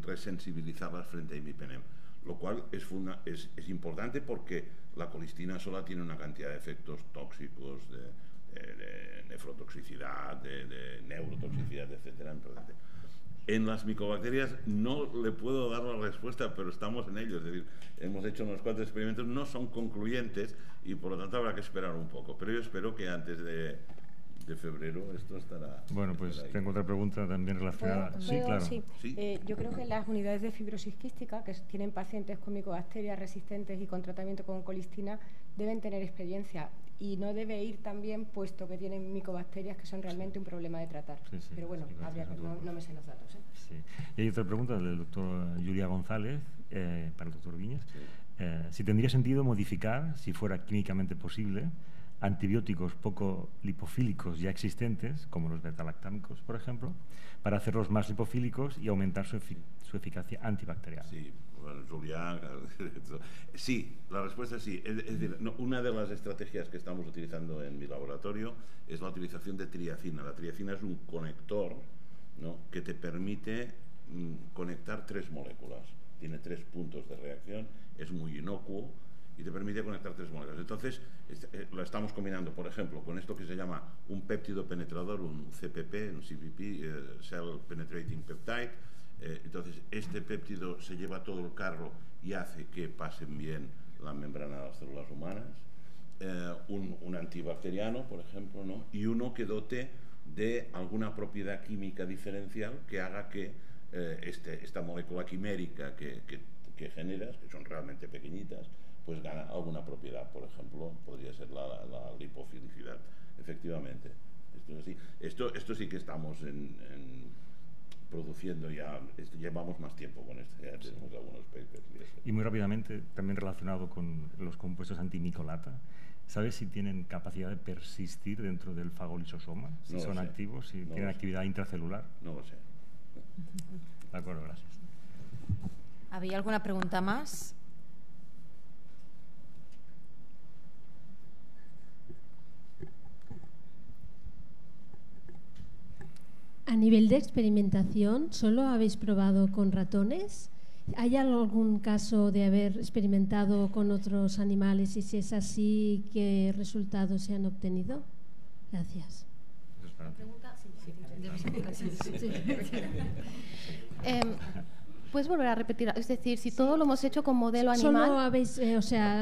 resensibilizarlas frente a imipenem, lo cual es importante porque la colistina sola tiene una cantidad de efectos tóxicos, de nefrotoxicidad, de neurotoxicidad, etcétera. En las micobacterias no le puedo dar la respuesta, pero estamos en ello. Es decir, hemos hecho unos cuantos experimentos, no son concluyentes y por lo tanto habrá que esperar un poco. Pero yo espero que antes de febrero esto estará... Bueno, pues ahí. Tengo otra pregunta también relacionada. Sí, claro. Sí. Yo creo que las unidades de fibrosis quística, que tienen pacientes con micobacterias resistentes y con tratamiento con colistina, deben tener experiencia. Y no debe ir también, puesto que tienen micobacterias que son realmente un problema de tratar. Sí, pero bueno, no me sé los datos. Sí. Y hay otra pregunta del doctor Julia González, para el doctor Viñas. Sí. Si tendría sentido modificar, si fuera químicamente posible, antibióticos poco lipofílicos ya existentes, como los beta-lactámicos, por ejemplo, para hacerlos más lipofílicos y aumentar su eficacia antibacteriana. Sí, bueno, Julián, sí, la respuesta es sí. Es decir, una de las estrategias que estamos utilizando en mi laboratorio es la utilización de triacina. La triacina es un conector, ¿no?, que te permite conectar 3 moléculas. Tiene 3 puntos de reacción, es muy inocuo y te permite conectar 3 moléculas. Entonces, lo estamos combinando, por ejemplo, con esto que se llama un péptido penetrador, un CPP, un CPP, Cell Penetrating Peptide. Entonces, este péptido se lleva todo el carro y hace que pasen bien la membrana de las células humanas. Un antibacteriano, por ejemplo, ¿no?, y uno que dote de alguna propiedad química diferencial que haga que esta molécula quimérica que generas, que son realmente pequeñitas, pues gana alguna propiedad. Por ejemplo, podría ser la lipofilicidad. Efectivamente, esto sí que estamos produciendo ya, llevamos más tiempo con esto, ya tenemos algunos papers. Y muy rápidamente, también relacionado con los compuestos antimicolata, ¿sabes si tienen capacidad de persistir dentro del fagolisosoma? Si No lo son sé. activos, si tienen actividad intracelular. No lo sé. De acuerdo, gracias. ¿Había alguna pregunta más? A nivel de experimentación, ¿solo habéis probado con ratones? ¿Hay algún caso de haber experimentado con otros animales y si es así, qué resultados se han obtenido? Gracias. entonces para ti. ¿Puedes volver a repetir? Es decir, si todo lo hemos hecho con modelo animal... Solo habéis,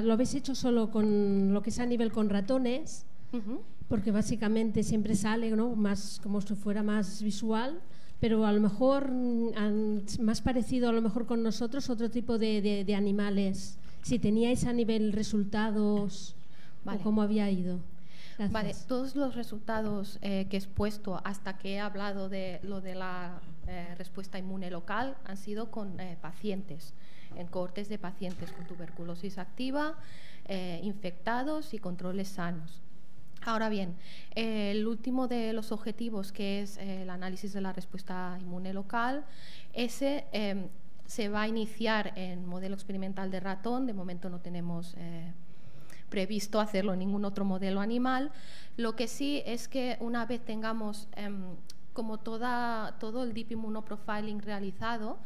lo habéis hecho solo con lo que es a nivel con ratones, porque básicamente siempre sale, ¿no?, más como si fuera más visual, pero a lo mejor más parecido a lo mejor con nosotros otro tipo de animales. Si teníais a nivel resultados, vale, o cómo había ido. Gracias. Vale, todos los resultados que he expuesto hasta que he hablado de lo de la respuesta inmune local han sido con pacientes, en cohortes de pacientes con tuberculosis activa, infectados y controles sanos. Ahora bien, el último de los objetivos, que es el análisis de la respuesta inmune local, ese se va a iniciar en modelo experimental de ratón. De momento no tenemos previsto hacerlo en ningún otro modelo animal. Lo que sí es que una vez tengamos como todo el Deep Immunoprofiling realizado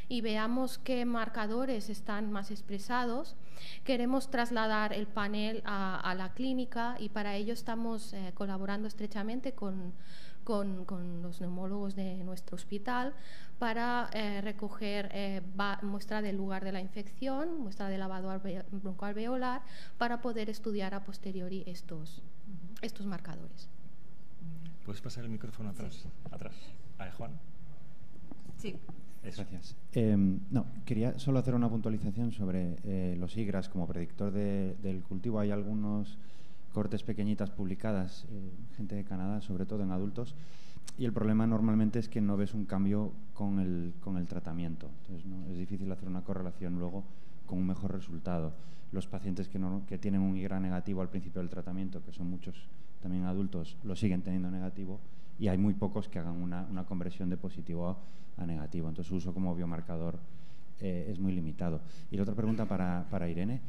y veamos qué marcadores están más expresados, queremos trasladar el panel a la clínica, y para ello estamos colaborando estrechamente con los neumólogos de nuestro hospital para recoger muestra del lugar de la infección, muestra de lavado broncoalveolar, para poder estudiar a posteriori estos marcadores. ¿Puedes pasar el micrófono atrás? Sí. Atrás. Juan. Sí. Eso. Gracias. No, quería solo hacer una puntualización sobre los IGRAS como predictor del cultivo. Hay algunos cortes pequeñitas publicadas, gente de Canadá, sobre todo en adultos, y el problema normalmente es que no ves un cambio con el tratamiento. Entonces, ¿no?, es difícil hacer una correlación luego con un mejor resultado. Los pacientes que tienen un IGRA negativo al principio del tratamiento, que son muchos también adultos, lo siguen teniendo negativo, y hay muy pocos que hagan una conversión de positivo a negativo. Entonces, su uso como biomarcador es muy limitado. Y la otra pregunta para Irene,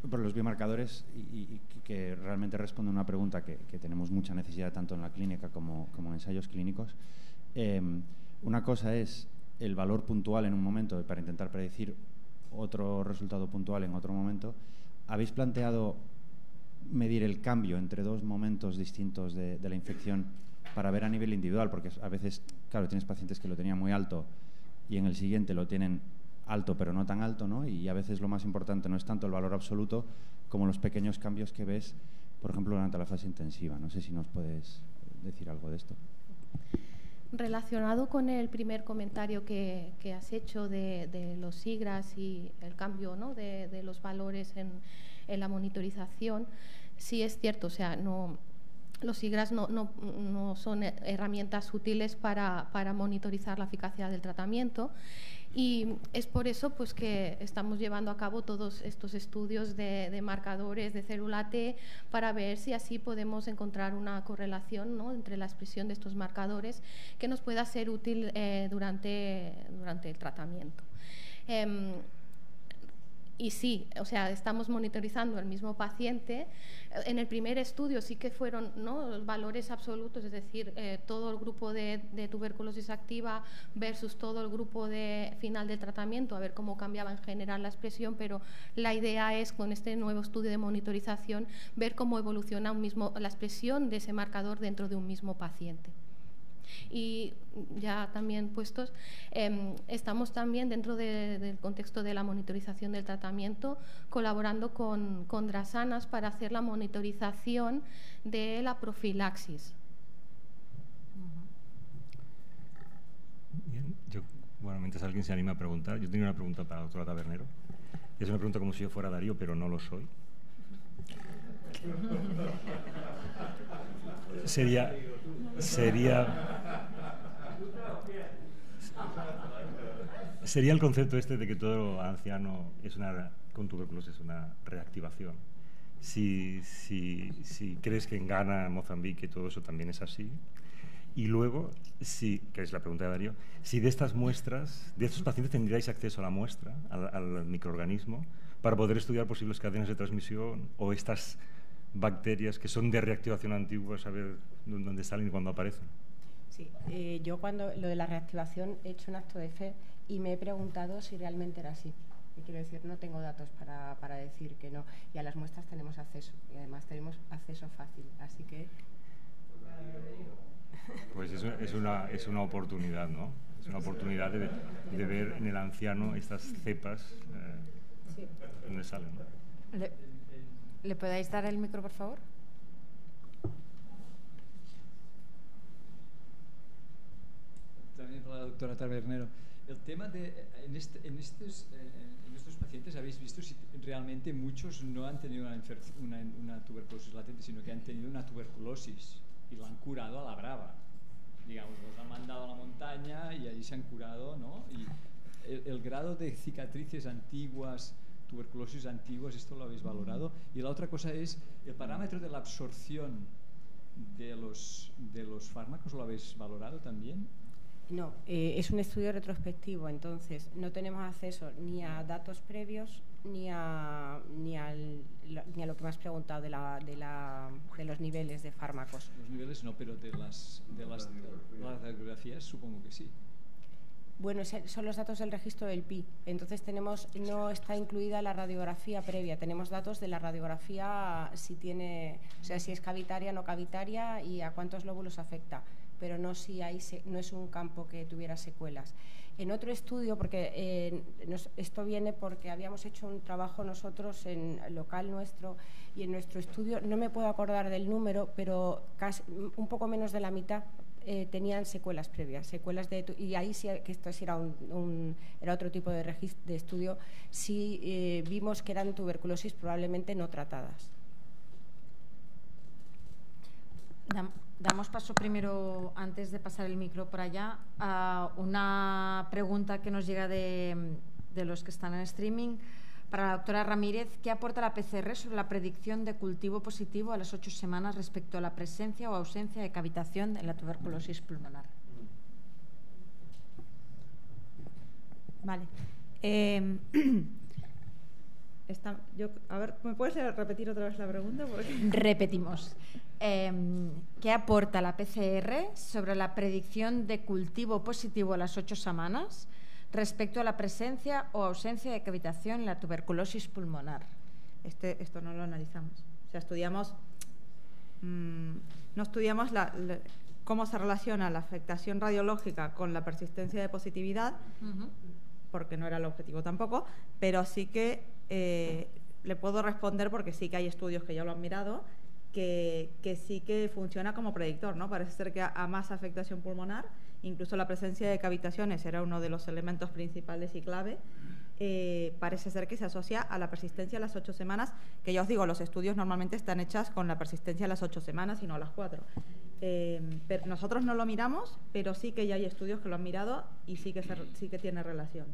por los biomarcadores, y que realmente responde a una pregunta que tenemos mucha necesidad tanto en la clínica como en ensayos clínicos. Una cosa es el valor puntual en un momento para intentar predecir otro resultado puntual en otro momento. ¿Habéis planteado medir el cambio entre dos momentos distintos de la infección para ver a nivel individual? Porque a veces, claro, tienes pacientes que lo tenían muy alto y en el siguiente lo tienen alto pero no tan alto, ¿no? Y a veces lo más importante no es tanto el valor absoluto como los pequeños cambios que ves, por ejemplo, durante la fase intensiva. No sé si nos puedes decir algo de esto. Relacionado con el primer comentario que has hecho de los IGRAS y el cambio, ¿no?, de los valores en la monitorización, sí es cierto, o sea, los IGRAS no son herramientas útiles para monitorizar la eficacia del tratamiento, y es por eso pues que estamos llevando a cabo todos estos estudios de marcadores de célula T para ver si así podemos encontrar una correlación, ¿no?, entre la expresión de estos marcadores que nos pueda ser útil durante el tratamiento. Y sí, o sea, estamos monitorizando al mismo paciente. En el primer estudio sí que fueron, ¿no?, los valores absolutos, es decir, todo el grupo de tuberculosis activa versus todo el grupo de final del tratamiento, a ver cómo cambiaba en general la expresión, pero la idea es, con este nuevo estudio de monitorización, ver cómo evoluciona la expresión de ese marcador dentro de un mismo paciente. Y ya también puestos, estamos también dentro del contexto de la monitorización del tratamiento colaborando con Drasanas para hacer la monitorización de la profilaxis. Bien, mientras alguien se anima a preguntar, yo tenía una pregunta para la doctora Tabernero. Es una pregunta como si yo fuera Darío, pero no lo soy. Sería el concepto este de que todo anciano con tuberculosis es una reactivación. Si crees que en Ghana, Mozambique, todo eso también es así. Y luego, que es la pregunta de Darío, si de estas muestras, de estos pacientes tendríais acceso a la muestra, al microorganismo, para poder estudiar posibles cadenas de transmisión o estas bacterias que son de reactivación antigua, saber dónde salen y cuándo aparecen. Sí, yo cuando lo de la reactivación he hecho un acto de fe y me he preguntado si realmente era así. Y quiero decir, no tengo datos para decir que no. Y a las muestras tenemos acceso, y además tenemos acceso fácil. Así que Pues es una oportunidad, ¿no? Es una oportunidad de ver en el anciano estas cepas donde salen, ¿no? ¿Le podéis dar el micro, por favor? También para la doctora Tabernero. El tema de, en estos pacientes habéis visto si realmente muchos no han tenido una tuberculosis latente, sino que han tenido una tuberculosis y la han curado a la brava. Digamos, los han mandado a la montaña y allí se han curado, ¿no? Y el grado de cicatrices antiguas, tuberculosis antiguas, esto lo habéis valorado. Y la otra cosa es el parámetro de la absorción de los fármacos, ¿lo habéis valorado también? No, es un estudio retrospectivo, entonces no tenemos acceso ni a datos previos ni a lo que me has preguntado de los niveles de fármacos. Los niveles no, pero de las radiografías supongo que sí. Bueno, son los datos del registro del PI. Entonces no está incluida la radiografía previa. Tenemos datos de la radiografía si es cavitaria, no cavitaria y a cuántos lóbulos afecta, pero no no es un campo que tuviera secuelas. En otro estudio, porque esto viene porque habíamos hecho un trabajo nosotros en local nuestro y en nuestro estudio, no me puedo acordar del número, pero casi, un poco menos de la mitad tenían secuelas previas, y ahí sí que esto sí era otro tipo de estudio, sí vimos que eran tuberculosis probablemente no tratadas. Damos paso primero, antes de pasar el micro por allá, a una pregunta que nos llega de los que están en streaming. Para la doctora Ramírez, ¿qué aporta la PCR sobre la predicción de cultivo positivo a las 8 semanas respecto a la presencia o ausencia de cavitación en la tuberculosis pulmonar? Vale. A ver, ¿me puedes repetir otra vez la pregunta? Repetimos. ¿Qué aporta la PCR sobre la predicción de cultivo positivo a las 8 semanas respecto a la presencia o ausencia de cavitación en la tuberculosis pulmonar? Esto no lo analizamos. O sea, no estudiamos cómo se relaciona la afectación radiológica con la persistencia de positividad, porque no era el objetivo tampoco, pero sí que le puedo responder porque sí que hay estudios que ya lo han mirado, que sí que funciona como predictor, ¿no? Parece ser que a más afectación pulmonar, incluso la presencia de cavitaciones era uno de los elementos principales y clave, parece ser que se asocia a la persistencia a las 8 semanas, que ya os digo, los estudios normalmente están hechos con la persistencia a las 8 semanas y no a las 4. Pero nosotros no lo miramos, pero sí que ya hay estudios que lo han mirado y sí que tiene relación.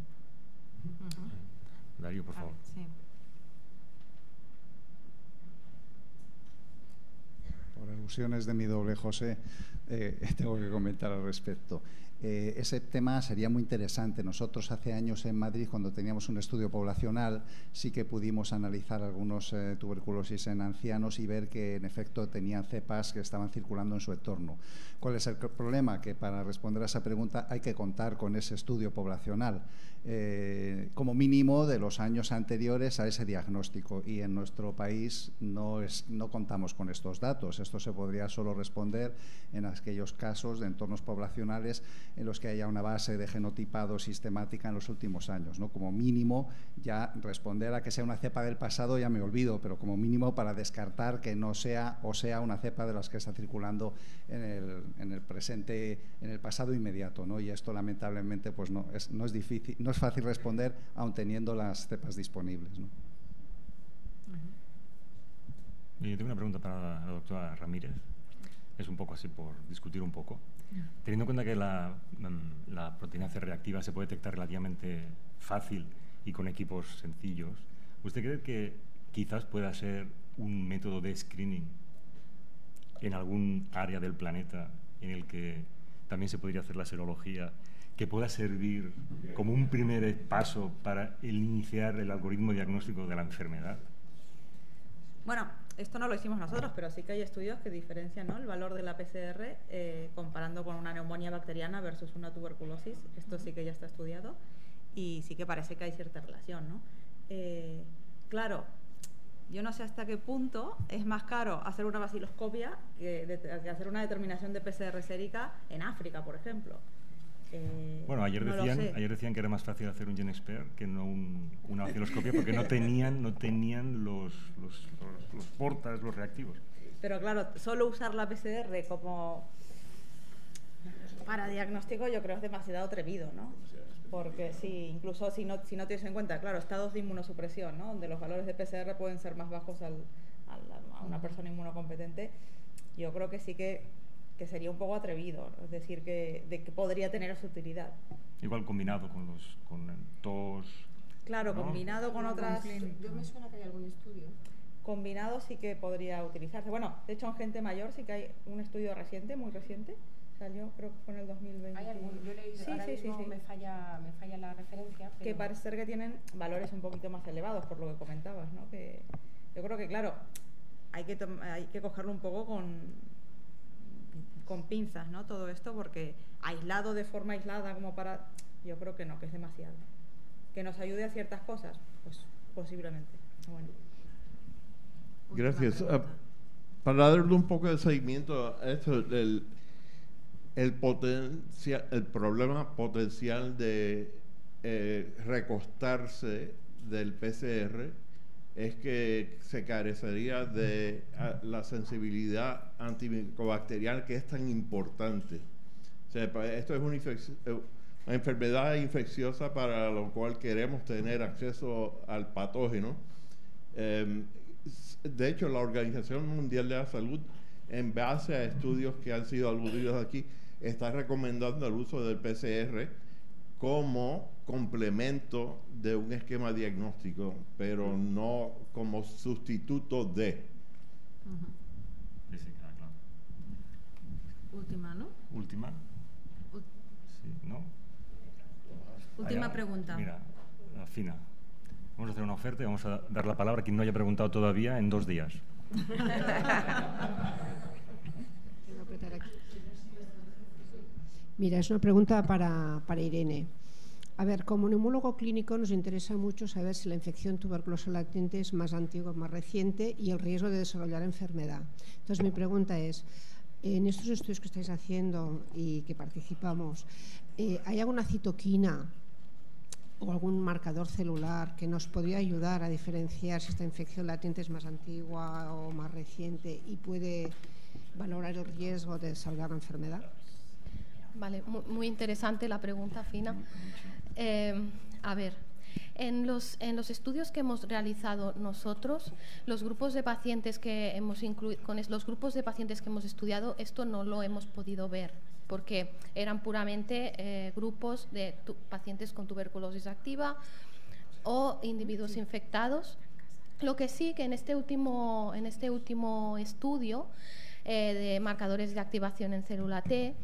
Darío, por favor. Sí. Por alusiones de mi doble José, tengo que comentar al respecto. Ese tema sería muy interesante. Nosotros hace años en Madrid, cuando teníamos un estudio poblacional, sí que pudimos analizar algunos tuberculosis en ancianos y ver que en efecto tenían cepas que estaban circulando en su entorno. ¿Cuál es el problema? Que para responder a esa pregunta hay que contar con ese estudio poblacional, como mínimo de los años anteriores a ese diagnóstico, y en nuestro país no contamos con estos datos. Esto se podría solo responder en aquellos casos de entornos poblacionales en los que haya una base de genotipado sistemática en los últimos años, ¿no? Como mínimo, ya responder a que sea una cepa del pasado ya me olvido, pero como mínimo para descartar que no sea o sea una cepa de las que está circulando en el presente, en el pasado inmediato, ¿no? Y esto lamentablemente pues no es fácil responder aun teniendo las cepas disponibles, ¿no? Yo tengo una pregunta para la doctora Ramírez. Es un poco así por discutir un poco. Teniendo en cuenta que la proteína C reactiva se puede detectar relativamente fácil y con equipos sencillos, ¿usted cree que quizás pueda ser un método de screening en algún área del planeta en el que también se podría hacer la serología, que pueda servir como un primer paso para iniciar el algoritmo diagnóstico de la enfermedad? Bueno, esto no lo hicimos nosotros, pero sí que hay estudios que diferencian, ¿no?, el valor de la PCR comparando con una neumonía bacteriana versus una tuberculosis. Esto sí que ya está estudiado y sí que parece que hay cierta relación, ¿no? Claro, yo no sé hasta qué punto es más caro hacer una vaciloscopia que hacer una determinación de PCR sérica en África, por ejemplo. Bueno, ayer decían que era más fácil hacer un GenExpert que no una vaciloscopia porque no tenían los portas, los reactivos. Pero claro, solo usar la PCR como para diagnóstico yo creo es demasiado atrevido, ¿no? Porque sí, incluso si no tienes en cuenta, claro, estados de inmunosupresión, ¿no? Donde los valores de PCR pueden ser más bajos a una persona inmunocompetente, yo creo que sí que sería un poco atrevido, ¿no? Es decir, que podría tener su utilidad. Igual combinado con el tos. Claro, ¿no? Combinado con otras. Yo me suena que hay algún estudio. Combinado sí que podría utilizarse. Bueno, de hecho en gente mayor sí que hay un estudio reciente, muy reciente. Salió, creo que fue en el 2020. ¿Hay algún? Yo he leído, sí, ahora mismo me falla la referencia. Pero... Que parece ser que tienen valores un poquito más elevados, por lo que comentabas, ¿no? Que yo creo que, claro, hay que cogerlo un poco con pinzas, ¿no? Todo esto, porque aislado de forma aislada como para... Yo creo que no, que es demasiado. Que nos ayude a ciertas cosas, pues posiblemente. Bueno. Gracias. Para darle un poco de seguimiento a esto, el problema potencial de recostarse del PCR es que se carecería de la sensibilidad antimicobacterial que es tan importante. O sea, esto es una enfermedad infecciosa para lo cual queremos tener acceso al patógeno. De hecho, la Organización Mundial de la Salud, en base a estudios que han sido aludidos aquí, está recomendando el uso del PCR como complemento de un esquema diagnóstico, pero no como sustituto de. Sí, claro. Última, ¿no? Última. Sí, ¿no? Última pregunta. Mira, Fina. Vamos a hacer una oferta y vamos a dar la palabra a quien no haya preguntado todavía en 2 días. Mira, es una pregunta para Irene. A ver, como neumólogo clínico nos interesa mucho saber si la infección tuberculosa latente es más antigua o más reciente y el riesgo de desarrollar enfermedad. Entonces, mi pregunta es, en estos estudios que estáis haciendo y que participamos, ¿hay alguna citoquina o algún marcador celular que nos podría ayudar a diferenciar si esta infección latente es más antigua o más reciente y puede valorar el riesgo de desarrollar la enfermedad? Vale, muy interesante la pregunta, Fina. A ver, en los estudios que hemos realizado nosotros, los grupos de pacientes que hemos los grupos de pacientes que hemos estudiado, esto no lo hemos podido ver, porque eran puramente grupos de pacientes con tuberculosis activa o individuos infectados. Lo que sí que en este último estudio de marcadores de activación en célula T,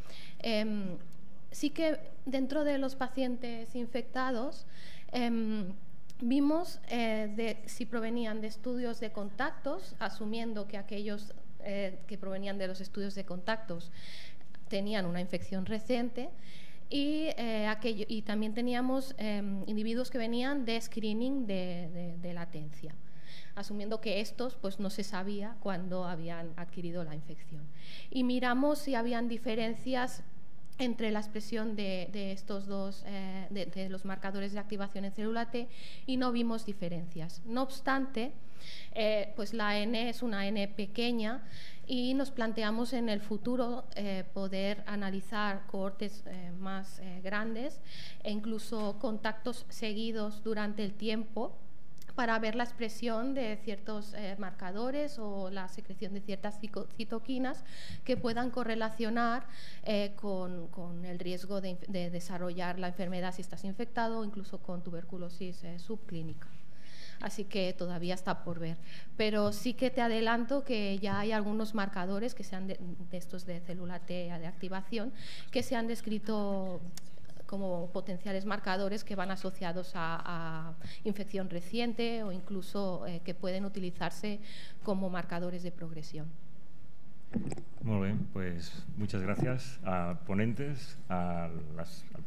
sí que dentro de los pacientes infectados vimos si provenían de estudios de contactos, asumiendo que aquellos que provenían de los estudios de contactos tenían una infección reciente, y también teníamos individuos que venían de screening de latencia, asumiendo que estos pues no se sabía cuándo habían adquirido la infección. Y miramos si habían diferencias entre la expresión de estos dos, de los marcadores de activación en célula T, y no vimos diferencias. No obstante, pues la N es una N pequeña y nos planteamos en el futuro poder analizar cohortes más grandes e incluso contactos seguidos durante el tiempo para ver la expresión de ciertos marcadores o la secreción de ciertas citoquinas que puedan correlacionar con el riesgo de desarrollar la enfermedad si estás infectado, o incluso con tuberculosis subclínica. Así que todavía está por ver. Pero sí que te adelanto que ya hay algunos marcadores que sean de estos de célula T de activación que se han descrito como potenciales marcadores que van asociados a infección reciente o incluso que pueden utilizarse como marcadores de progresión. Muy bien, pues muchas gracias a ponentes, al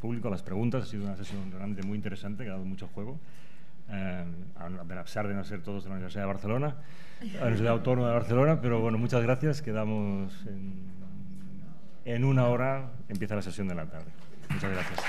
público, a las preguntas. Ha sido una sesión realmente muy interesante, que ha dado mucho juego. a pesar de no ser todos de la Universidad de Barcelona, la Universidad Autónoma de Barcelona, pero bueno, muchas gracias. Quedamos en 1 hora, empieza la sesión de la tarde. Muchas gracias.